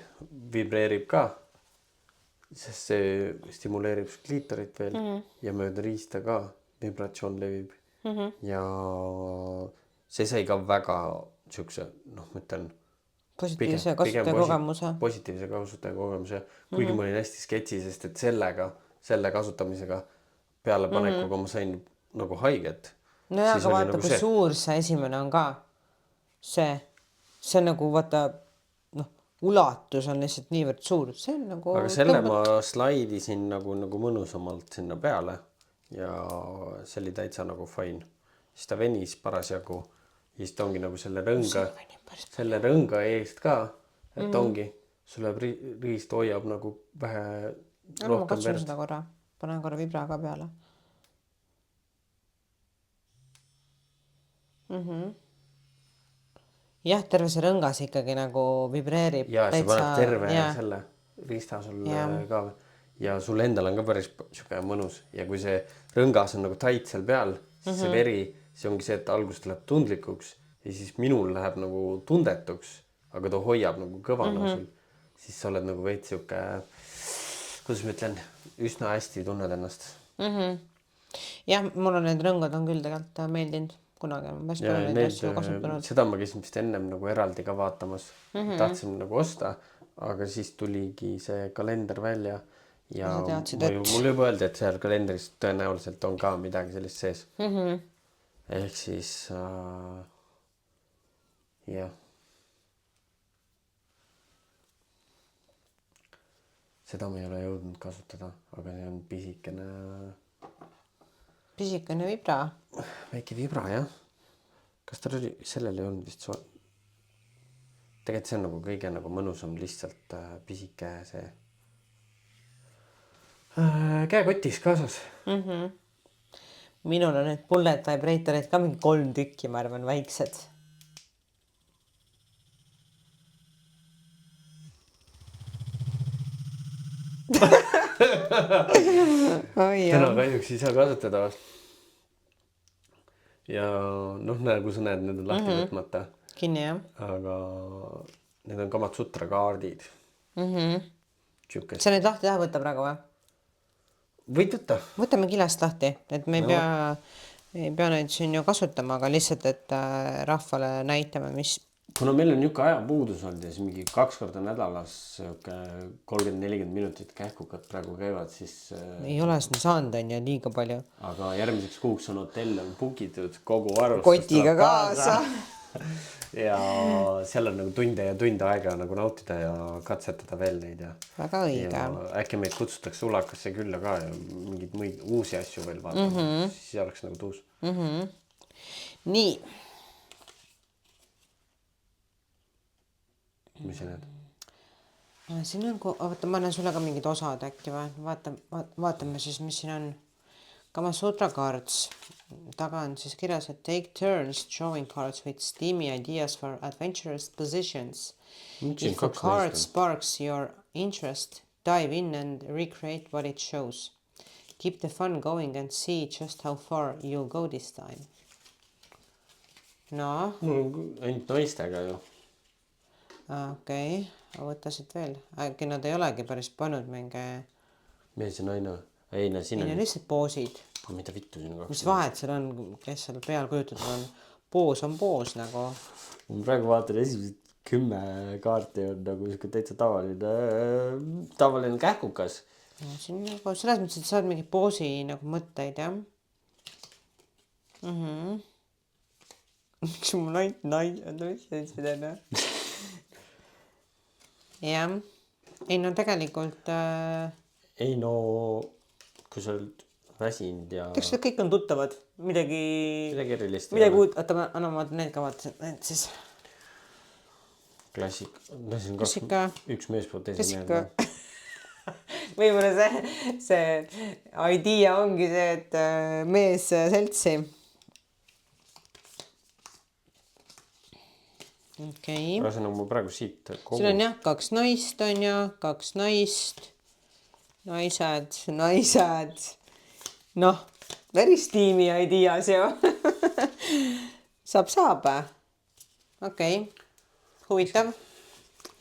vibreerib ka, sest see stimuleerib kliitorit veel ja mööda riista ka vibratsioon levib. Ja see sai ka väga siukse, ma ütlen, positiivse kasutajakogemuse. Positiivse kasutajakogemuse. Kuigi ma olin hästi sketsi, sest et selle kasutamisega peale panekuga ma sain nagu haiget. No ja, aga vaata, kui suur see esimene on ka. See nagu vaata, ulatus on lihtsalt niivõrd suur. See on nagu... Aga selle ma slaidisin nagu mõnusamalt sinna peale ja see oli täitsa nagu fine. Siis ta venis parasjagu. Ja siis ta ongi nagu selle rõnga eest ka, et ongi, sulle riist hoiab nagu vähe rohkem verd. Ma katsun seda korra, panen korra vibra ka peale. Jah, terve see rõngas ikkagi nagu vibreerib. Ja see paneb terve selle riista sulle ka. Ja sul endal on ka päris mõnus. Ja kui see rõngas on nagu tait seal peal, siis see veri, see ongi see, et algus tuleb tundlikuks ja siis minul läheb nagu tundetuks, aga ta hoiab nagu kõvana sul. Siis sa oled nagu veits siuke, kuidas ma ütlen, üsna hästi tunned ennast. Jah, mul on need rõngad on küll tegelikult meeldinud kunagi. Seda ma käisin vist ennem nagu eraldi ka vaatamas. Tahtsin nagu osta, aga siis tuligi see kalender välja ja mul juba öeldi, et seal kalendris tõenäoliselt on ka midagi sellist sees. Ehk siis jah. Seda ma ei ole jõudnud kasutada, aga see on pisikene vibra. Väike vibra, jah. Kas ta oli, sellel ei olnud vist tegelikult see on nagu kõige nagu mõnusam lihtsalt pisike see käekotis kaasas. Minul on need bullet vibratorid ka mingi 3 tükki, ma arvan, väiksed. Täna kahjuks ei saa kasutada. Ja nagu sa näed, need on lahti võtmata. Kinni, jah. Aga need on Kamasutra kaardid. Sa neid lahti taha võtta praegu või? Võid võtta. Võtame kilest lahti, et me ei pea neid siin ju kasutama, aga lihtsalt, et rahvale näitame, mis... Kuna meil on niuke ajapuudus olnud ja siis mingi 2 korda nädalas 30-40 minutit kähkukad praegu käivad, siis... Ei ole siin saanud, on ju, liiga palju. Aga järgmiseks kuuks on hotell on bookitud kogu arvustus. Kotiga kaasa. Ja seal on nagu tunde ja tunde aega nagu nautida ja katsetada veel neid. Väga õige. Äkki meid kutsutakse Ulakasse külla ka ja mingid muid uusi asju veel vaatama. Siis oleks nagu tuus. Nii. mis sa näed? Siin on, vaata, ma näen sulle ka mingid osad äkki või? Vaatame siis, mis siin on. Kama Sutra cards. Taga on siis kirjas, et take turns drawing cards with steamy ideas for adventurous positions. If a card sparks your interest, dive in and recreate what it shows. Keep the fun going and see just how far you'll go this time. No. Ainult naistega ju. Okei, võta siit veel. Äkki nad ei olegi päris pannud mingi... Mees ja naine. Ei, siin on lihtsalt poosid. Mida vittu siin kaks? Mis vahet seal on, kes seal peal kujutatud on? Poos on poos nagu. Ma praegu vaatan esimesed 10 kaarti on nagu täitsa tavaline kähkukas. Siin nagu selles mõttes, et saad mingi poosi nagu mõtteid, jah? Miks mul ainult naine? Mis seda on? Jah. Ei no tegelikult... Ei no... Kui sa oled väsinud ja... Eks kõik on tuttavad. Midagi erilist. Midagi uut. Oota, ma need ka vaatasin. Need siis... Klassika. Üks mees poolt teise mees. Võib-olla see idea ongi see, et mees seltsi. Okei. See on nagu praegu siit. Siin on jah, 2 naist on ja 2 naist. Naised. Noh, päris tiimi ideas ju. Saab. Okei. Huvitav.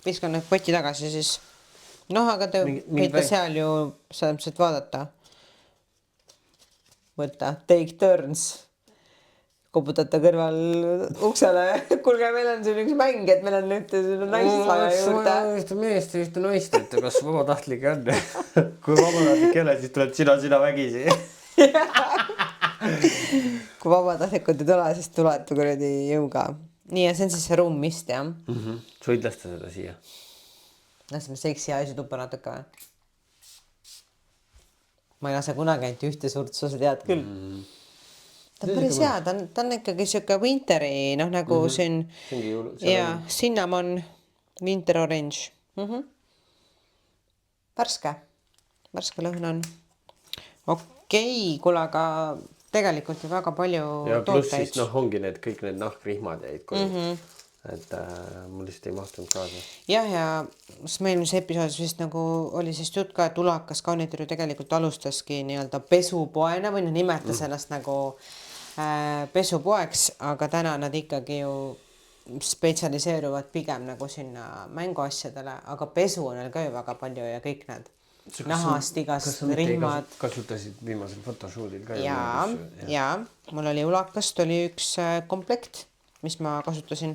Viskan need poti tagasi siis. Noh, aga te võite seal ju saamselt vaadata. Võtta. Take turns. Koputate kõrval uksele. Kuulge, meil on siin üks mäng, et meil on nüüd naist vaja juurde. Ühte meest ja ühte naist, et kas vabatahtlik on. Kui vabatahtlik ei ole, siis tuled sina vägisi. Kui vabatahtlikud ei tule, siis tulete kuradi jõuga. Nii, ja see on siis see ruum vist, jah? Sa võid lasta seda siia. Laseme seksi asju tuppa natuke. Ma ei lase kunagi ainult ühte suurt, sa tead küll. Ta on päris hea, ta on ikkagi siuke winteri, noh nagu siin ja cinnamon, winter orange. Värske lõhn on. Okei, kuule, aga tegelikult ju väga palju ja tooteid. Ja plus siis ongi kõik need nahkrihmad jäid koju. Et mul lihtsalt ei mahtunud kaasa. Jah, ja meil mis episoodis vist nagu oli siis jutt ka, et Ulakas kaunitur ju tegelikult alustaski nii-öelda pesupoena või nimetas ennast nagu pesupoeks, aga täna nad ikkagi ju spetsialiseeruvad pigem nagu sinna mänguasjadele, aga pesu on neil ka ju väga palju ja kõik need nahast igast rihmad. Kasutasid viimasel fotoshoodil ka? Jaa, mul oli Ulakast oli üks komplekt, mis ma kasutasin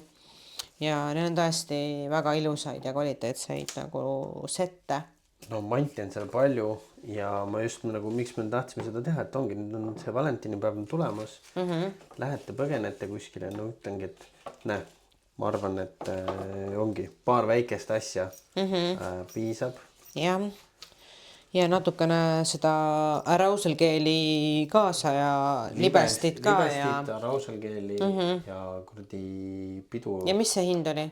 ja neil on tõesti väga ilusaid ja kvaliteetseid nagu sette. No manti on seal palju ja ma just nagu, miks me tahtsime seda teha, et ongi, nüüd on see valentinipäev tulemas. Lähete põgenete kuskile, no ütlengi, et näe, ma arvan, et ongi paar väikest asja piisab. Ja natukene seda arousal geeli kaasa ja libestit ka. Libestit, arousal geeli ja kurdi pidu. Ja mis see hind oli?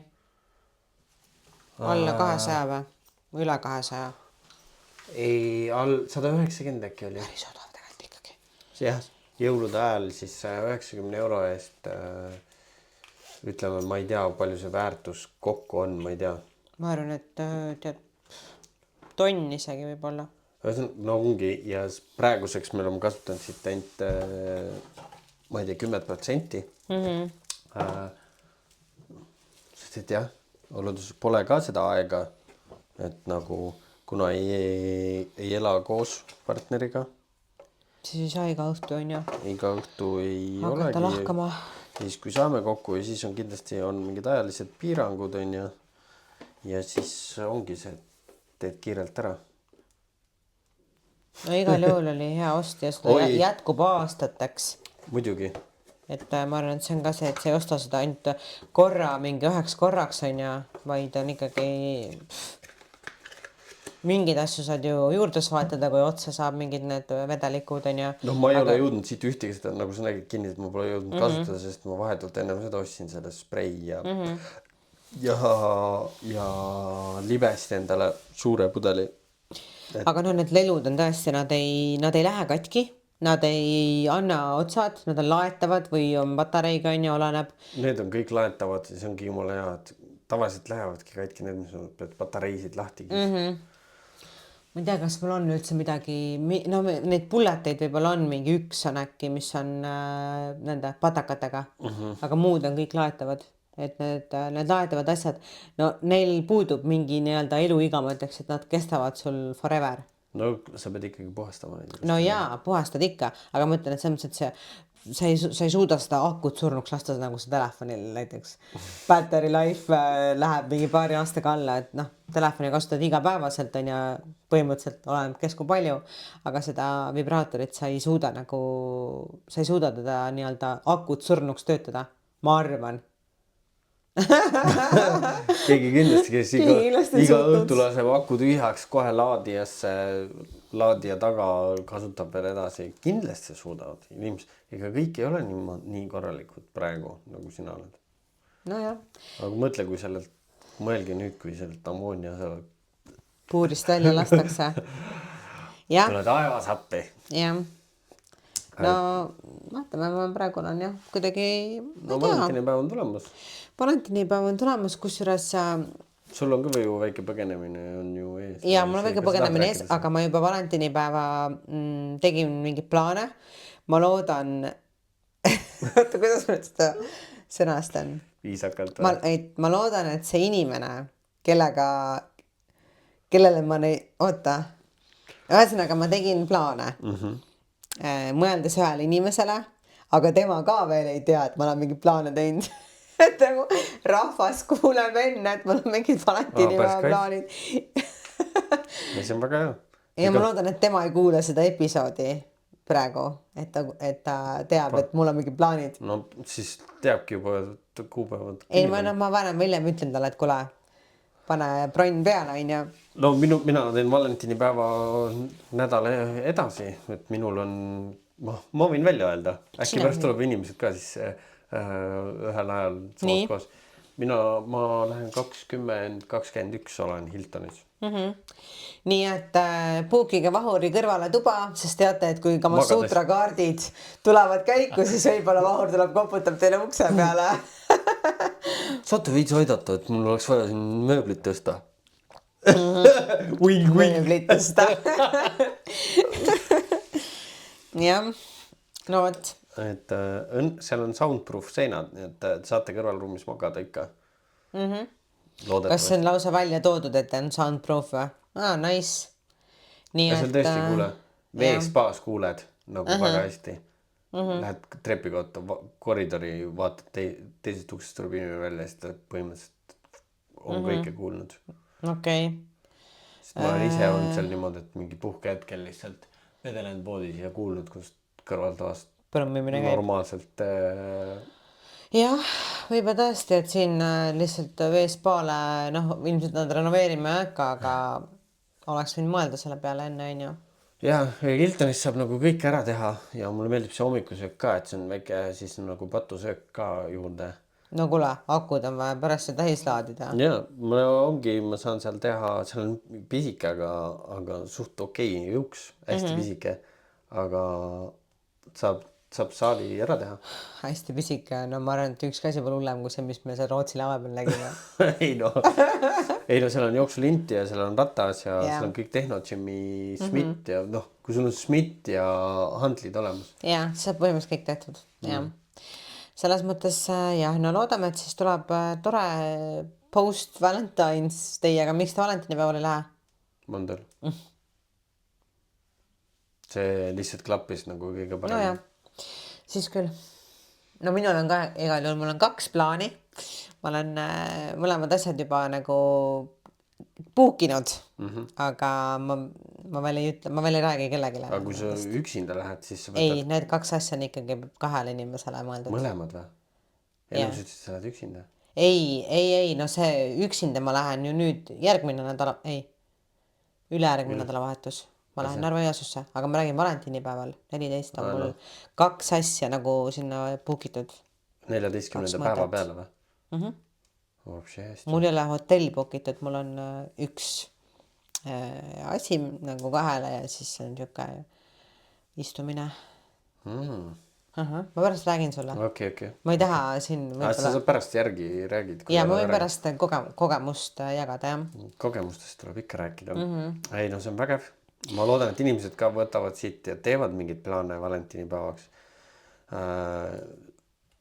Alla 200 või? Üle 200? Ei, 190 äkki oli. Päris odav tegelikult ikkagi. Jah, jõulude ajal siis 190 € eest ütleme, ma ei tea, palju see väärtus kokku on, ma ei tea. Ma arvan, et tead, tonn isegi võib olla. No ongi ja praeguseks me oleme kasutanud siit ainult, ma ei tea, 10%. Sest et jah, oludes pole ka seda aega, et nagu kuna ei ela koos partneriga. Siis ei saa iga õhtu on ju. Iga õhtu ei hakata olegi. Lahkama. Siis kui saame kokku ja siis on kindlasti on mingid ajalised piirangud on ja siis ongi see, teed kiirelt ära. No igal juhul oli hea ost ja seda jätkub aastateks. Muidugi. Et ma arvan, et see on ka see, et sa ei osta seda ainult korra, mingi 1 korraks on ja vaid on ikkagi mingid asju saad ju juurde soetada, kui otsa saab mingid need vedelikud on ja. No ma ei ole jõudnud siit ühtegi seda, nagu sa nägid kinni, et ma pole jõudnud kasutada, sest ma vahetult ennem seda ostsin selle sprei ja ja libesti endale suure pudeli. Aga no need lelud on tõesti, nad ei lähe katki, nad ei anna otsad, nad on laetavad või on patareiga, on ju, oleneb. Need on kõik laetavad ja see ongi jumala hea, et tavaliselt lähevadki katki need, mis on, pead patareisid lahti. Ma ei tea, kas mul on üldse midagi, no neid pulleteid võib-olla on mingi üks on äkki, mis on nende patakatega, aga muud on kõik laetavad. Et need laetavad asjad, no neil puudub mingi nii-öelda eluiga, ma ütleks, et nad kestavad sul forever. No sa pead ikkagi puhastama. No jaa, puhastad ikka, aga ma ütlen, et selles mõttes, et sa ei suuda seda akut surnuks lasta nagu see telefonil näiteks. Battery life läheb mingi paari aastaga alla, et noh, telefoni kasutad igapäevaselt on ja põhimõtteliselt oleneb kes kui palju, aga seda vibraatorit sa ei suuda teda nii-öelda akut surnuks töötada, ma arvan. Keegi kindlasti, kes iga õhtu laseb aku tühjaks kohe laadijasse, laadija taga kasutab veel edasi. Kindlasti suudavad inimesed, ega kõik ei ole nii korralikud praegu, nagu sina oled. No jah. Aga mõtle, mõelge nüüd, kui sellelt ammoonia puurist välja lastakse. Tuled aevas appi. Jah. No vaatame, ma praegu olen jah, kuidagi no valentinipäev on tulemas. Valentinipäev on tulemas, kusjuures sul on ka ju väike põgenemine on ju ees. Ja mul on väike põgenemine ees, aga ma juba valentinipäeva tegin mingid plaane. Ma loodan oota, kuidas ma seda sõnastan? Viisakalt. Ma loodan, et see inimene, kellele ma ühesõnaga ma tegin plaane mõeldes ühele inimesele, aga tema ka veel ei tea, et ma olen mingeid plaane teinud. Et nagu rahvas kuuleb enne, et mul on mingid valentinipäeva plaanid. Ja see on väga hea. Ja ma loodan, et tema ei kuule seda episoodi praegu, et ta teab, et mul on mingid plaanid. No siis teabki juba kuupäevad. Ei, ma varem hiljem ütlen talle, et kuule, pane bronn peale, on ju. No mina teen valentinipäeva nädal edasi, et minul on, ma võin välja öelda. Äkki pärast tuleb inimesed ka siis ühel ajal samas koos. Ma lähen 2021 olen Hiltonis. Nii et puukige Vahuri kõrvale tuba, sest teate, et kui Kamasutra kaardid tulevad käiku, siis võib-olla Vahur tuleb koputab teile ukse peale. Saate veits aidata, et mul oleks vaja siin mööblit tõsta. Mööblit tõsta. Jah, no võt. Et seal on soundproof seinad, nii et saate kõrvalruumis magada ikka. Kas see on lausa välja toodud, et on soundproof või? Nice. Nii ja see on tõesti kuule. Veespaas kuuled nagu väga hästi. Lähed trepi kohta, koridori, vaatad teisest uksest tuleb inimene välja, siis ta põhimõtteliselt on kõike kuulnud. Okei. Sest ma olen ise olnud seal niimoodi, et mingi puhkehetkel lihtsalt vedelenud voodis ja kuulnud, kus kõrvaltoast normaalselt. Jah, võib tõesti, et siin lihtsalt veespaale, ilmselt nad renoveerime aga oleks võinud mõelda selle peale enne, on ju. Ja Hiltonis saab nagu kõik ära teha ja mulle meeldib see hommikusöök ka, et see on väike siis nagu patusöök ka juurde. No kuule, akud on vaja pärast seda täis laadida. Ja, ma saan seal teha, seal on pisike, aga suht okei juks, hästi pisike, aga saab saali ära teha. Hästi pisike, no ma arvan, et üks asi pole hullem kui see, mis me seal Rootsi lava peal nägime. ei no seal on jooksulint ja seal on ratas ja seal on kõik Tehnogym'i Smith ja kui sul on Smith ja handlid olemas. Ja, see on põhimõtteliselt kõik tehtud. Ja. Selles mõttes no loodame, et siis tuleb tore post Valentine's teiega. Miks ta valentinipäeval ei lähe? Mandel. See lihtsalt klappis nagu kõige parem. No jah. Siis küll. No minul on ka, igal juhul mul on 2 plaani. Ma olen mõlemad asjad juba nagu puukinud, aga ma veel ei ütle, ma veel ei räägi kellelegi. Aga kui sa üksinda lähed, siis sa võtad... Ei, need 2 asja on ikkagi 2 inimesele mõeldud. Mõlemad või? Ja sa ütlesid, sa lähed üksinda? Ei, no see üksinda ma lähen ju nüüd järgmine nädala, ülejärgmine nädalavahetus. Ma lähen Narva-Jõesuusse, aga ma räägin valentinipäeval, 14 on mul 2 asja nagu sinna puukitud. 14. päeva peale või? mul ei ole hotelli book'itud, mul on üks asi nagu kahele ja siis on niisugune istumine. Ma pärast räägin sulle. Okay. Ma ei taha siin sa pärast järgi räägid. Ja ma võin pärast kogemust jagada, jah. Kogemustest tuleb ikka rääkida. Ei, no see on vägev. Ma loodan, et inimesed ka võtavad siit ja teevad mingid plaane valentinipäevaks.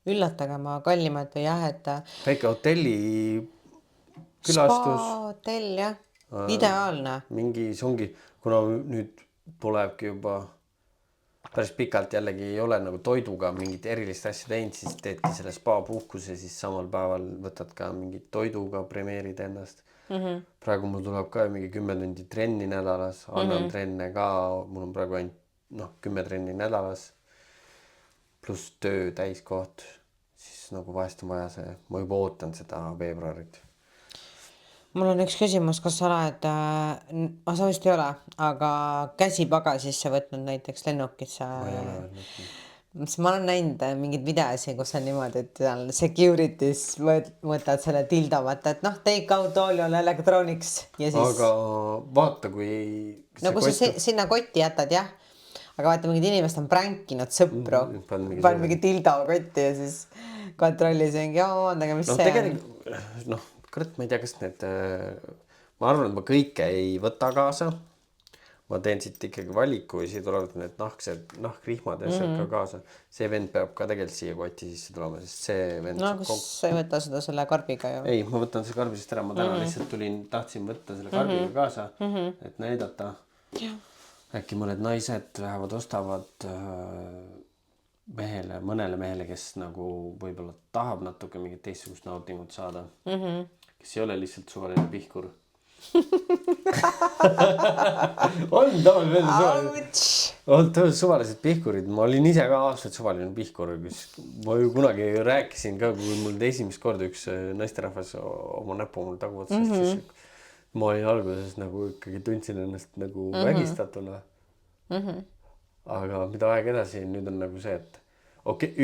Üllatage ma kallimad või jah, et väike hotelli külastus. Spa hotell, jah. Ideaalne. Mingi songi, kuna nüüd tulebki juba päris pikalt jällegi ei ole nagu toiduga mingit erilist asja teinud, siis teedki selle spa puhkuse, siis samal päeval võtad ka mingit toiduga, premeerid ennast. Praegu mul tuleb ka mingi 10 tundi trenni nädalas, annan trenne ka, mul on praegu ainult 10 trenni nädalas. Pluss töö täiskoht, siis nagu vahest on vaja see, ma juba ootan seda veebruarit. Mul on üks küsimus, kas sa oled, sa vist ei ole, aga käsipagasisse võtnud näiteks lennukisse? Ma ei ole võtnud. Ma olen näinud mingid videosi, kus on niimoodi, et securities võtad selle tildamata, et take out all your electronics ja siis... Aga vaata, kui... No kui sa sinna kotti jätad, jah. Aga vaata, mingid inimesed on pränkinud sõpru. Panen mingi tilda kotti ja siis kontrollisingi, vaadake, mis see on. Kurat, ma ei tea, kas need... Ma arvan, et ma kõike ei võta kaasa. Ma teen siit ikkagi valiku ja siia tulevad need nahkrihmad ja asjad ka kaasa. See vend peab ka tegelikult siia kotti sisse tulema, sest see vend... No, kus sa ei võta seda selle karbiga ju? Ei, ma võtan selle karbisest ära. Ma täna lihtsalt tahtsin võtta selle karbiga kaasa, et näidata. Äkki mõned naised lähevad, ostavad mõnele mehele, kes nagu võib-olla tahab natuke mingit teistsugust nautingut saada. Kes ei ole lihtsalt suvaline pihkur. On tavaliselt suvalised pihkurid. Ma olin ise ka aastaid suvaline pihkur. Ma ju kunagi rääkisin ka, kui mul esimest korda üks naisterahvas oma näpu mul taguotsast. Ma olin alguses nagu ikkagi tundsin ennast nagu vägistatuna. Aga mida aeg edasi, nüüd on nagu see, et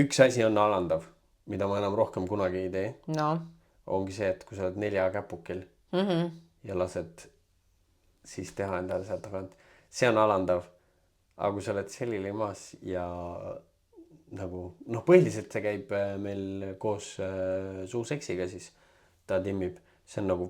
üks asi on alandav, mida ma enam rohkem kunagi ei tee. Ongi see, et kui sa oled 4 käpukil ja lased siis teha endale sealt tagant. See on alandav. Aga kui sa oled sellile maas ja nagu, põhiliselt see käib meil koos suuseksiga, siis ta timmib. See on nagu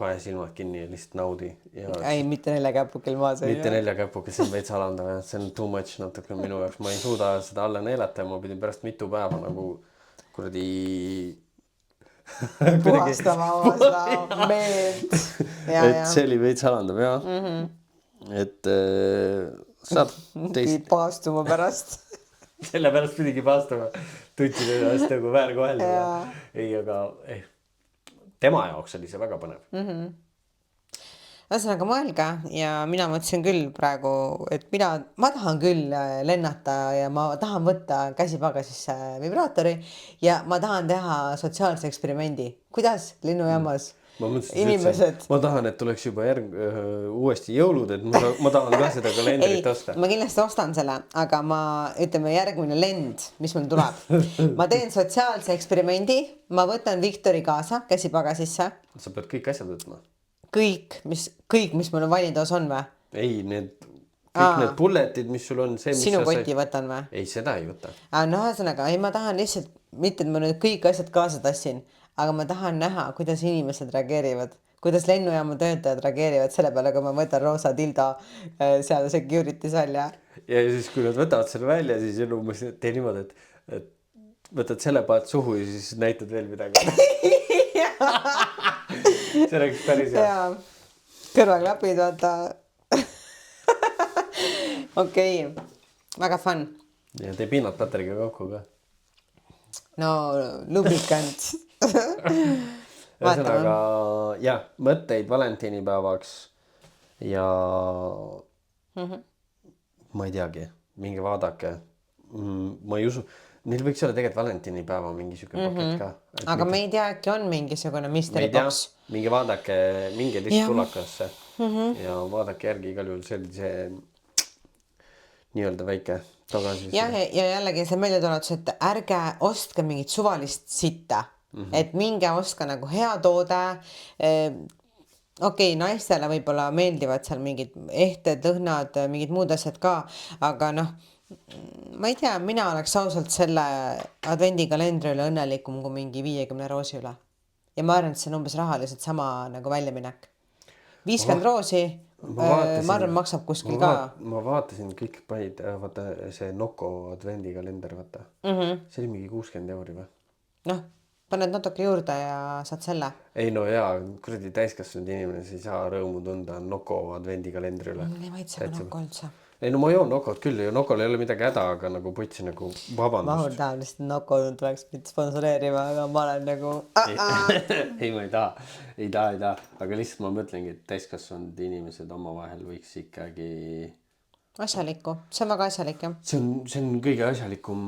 pane silmad kinni ja lihtsalt naudi. Ei, mitte 4 käpukil maas. Mitte 4 käpukil, see on veits alandav. See on too much natuke minu jaoks. Ma ei suuda seda alla neelata ja ma pidin pärast mitu päeva nagu kuradi... puhastama oma meelt. Et see oli veits alandav, jah. Et saab teist... Pidid paastuma pärast. Selle pärast pidigi paastuma. Tundsin ennast nagu väärkohelda. Ei, aga... Tema jaoks oli see väga põnev. Ühesõnaga mõelge ja mina mõtlesin küll praegu, et ma tahan küll lennata ja ma tahan võtta käsipagasisse vibraatori ja ma tahan teha sotsiaalse eksperimendi. Kuidas lennujaamas inimesed? Ma tahan, et tuleks juba uuesti jõulud, et ma tahan ka seda kalendrit osta. Ma kindlasti ostan selle, aga ütleme järgmine lend, mis mul tuleb. Ma teen sotsiaalse eksperimendi, ma võtan Viktori kaasa käsipagasisse. Sa pead kõik asjad võtma. Kõik, mis mul on validos on või? Ei, kõik need bulletid, mis sul on see, mis sinu kotti võtan või? Ei, seda ei võta. Ühesõnaga, ma tahan lihtsalt, mitte et ma nüüd kõik asjad kaasa tassin, aga ma tahan näha, kuidas inimesed reageerivad, kuidas lennujaama töötajad reageerivad selle peale, kui ma võtan roosa tilda seal security's välja. Ja siis, kui nad võtavad selle välja, siis umbes tee niimoodi, et võtad selle paad suhu ja siis näitad veel midagi. See rääks päris hea. Kõrvaklapid, vaata. Okei, väga fun. Ja tee peanut butteriga kokku ka. No, lubricant. Ühesõnaga, jah, mõtteid valentinipäevaks ja ma ei teagi, minge vaadake. Ma ei usu, neil võiks olla tegelikult valentinipäeva mingi siuke pakett ka. Aga me ei tea, äkki on mingisugune mystery box. Minge vaadake, minge lihtsalt kullakasse ja vaadake järgi igal juhul see nii-öelda väike tagasi. Ja jällegi see meeldetuletus, et ärge ostke mingit suvalist sitta. et minge oska nagu hea toode. Okei, naistele võib-olla meeldivad seal mingid ehted, lõhnad, mingid muud asjad ka, aga noh, ma ei tea, mina oleks ausalt selle advendikalendri üle õnnelikum kui mingi 50 roosi üle. Ja ma arvan, et see on umbes rahaliselt sama nagu väljaminek. 50 roosi, ma arvan, maksab kuskil ka. Ma vaatasin kõik paid, vaata see Noko advendikalender, vaata. See oli mingi 60 € või? Noh, paned natuke juurde ja saad selle. Ei no jaa, kuradi täiskasvanud inimene, sa ei saa rõõmu tunda Noko advendikalendri üle. Ei maitse ka Noko üldse. Ei no ma joon Nokot küll ja Nokol ei ole midagi häda, aga nagu putsi nagu vabandust. Mahur tahab lihtsalt Noko tuleks mind sponsoreerima, aga ma olen nagu Ei, ma ei taha. Aga lihtsalt ma mõtlengi, et täiskasvanud inimesed omavahel võiks ikkagi... Asjalikku, see on väga asjalik, jah. See on kõige asjalikum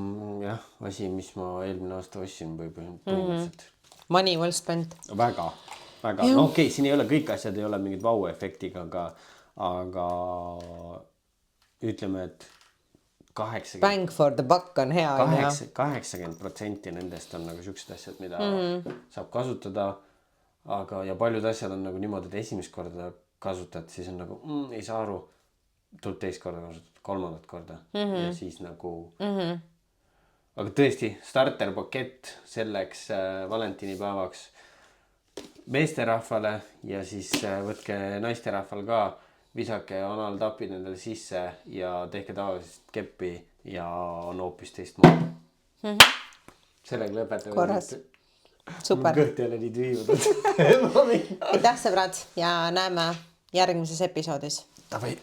asi, mis ma eelmine aasta ostsin põhimõtteliselt. Money well spent. Väga. No okei, siin ei ole kõik asjad, ei ole mingid vau-efektiga, aga ütleme, et 80... Bang for the buck on hea. 80% nendest on nagu siuksed asjad, mida saab kasutada, ja paljud asjad on nagu niimoodi, et esimest korda kasutad, siis on nagu, ei saa aru, tuleb teist korda kasutad, kolmandat korda ja siis nagu... Aga tõesti, starterpakett selleks valentinipäevaks meesterahvale ja siis võtke naisterahval ka, visake analtapid nendele sisse ja tehke tavalisest keppi ja on hoopis teist moodi. Sellega lõpetame. Korras. Super. Kõht ei ole nii tühivad. Aitäh sõbrad ja näeme järgmises episoodis. Davai.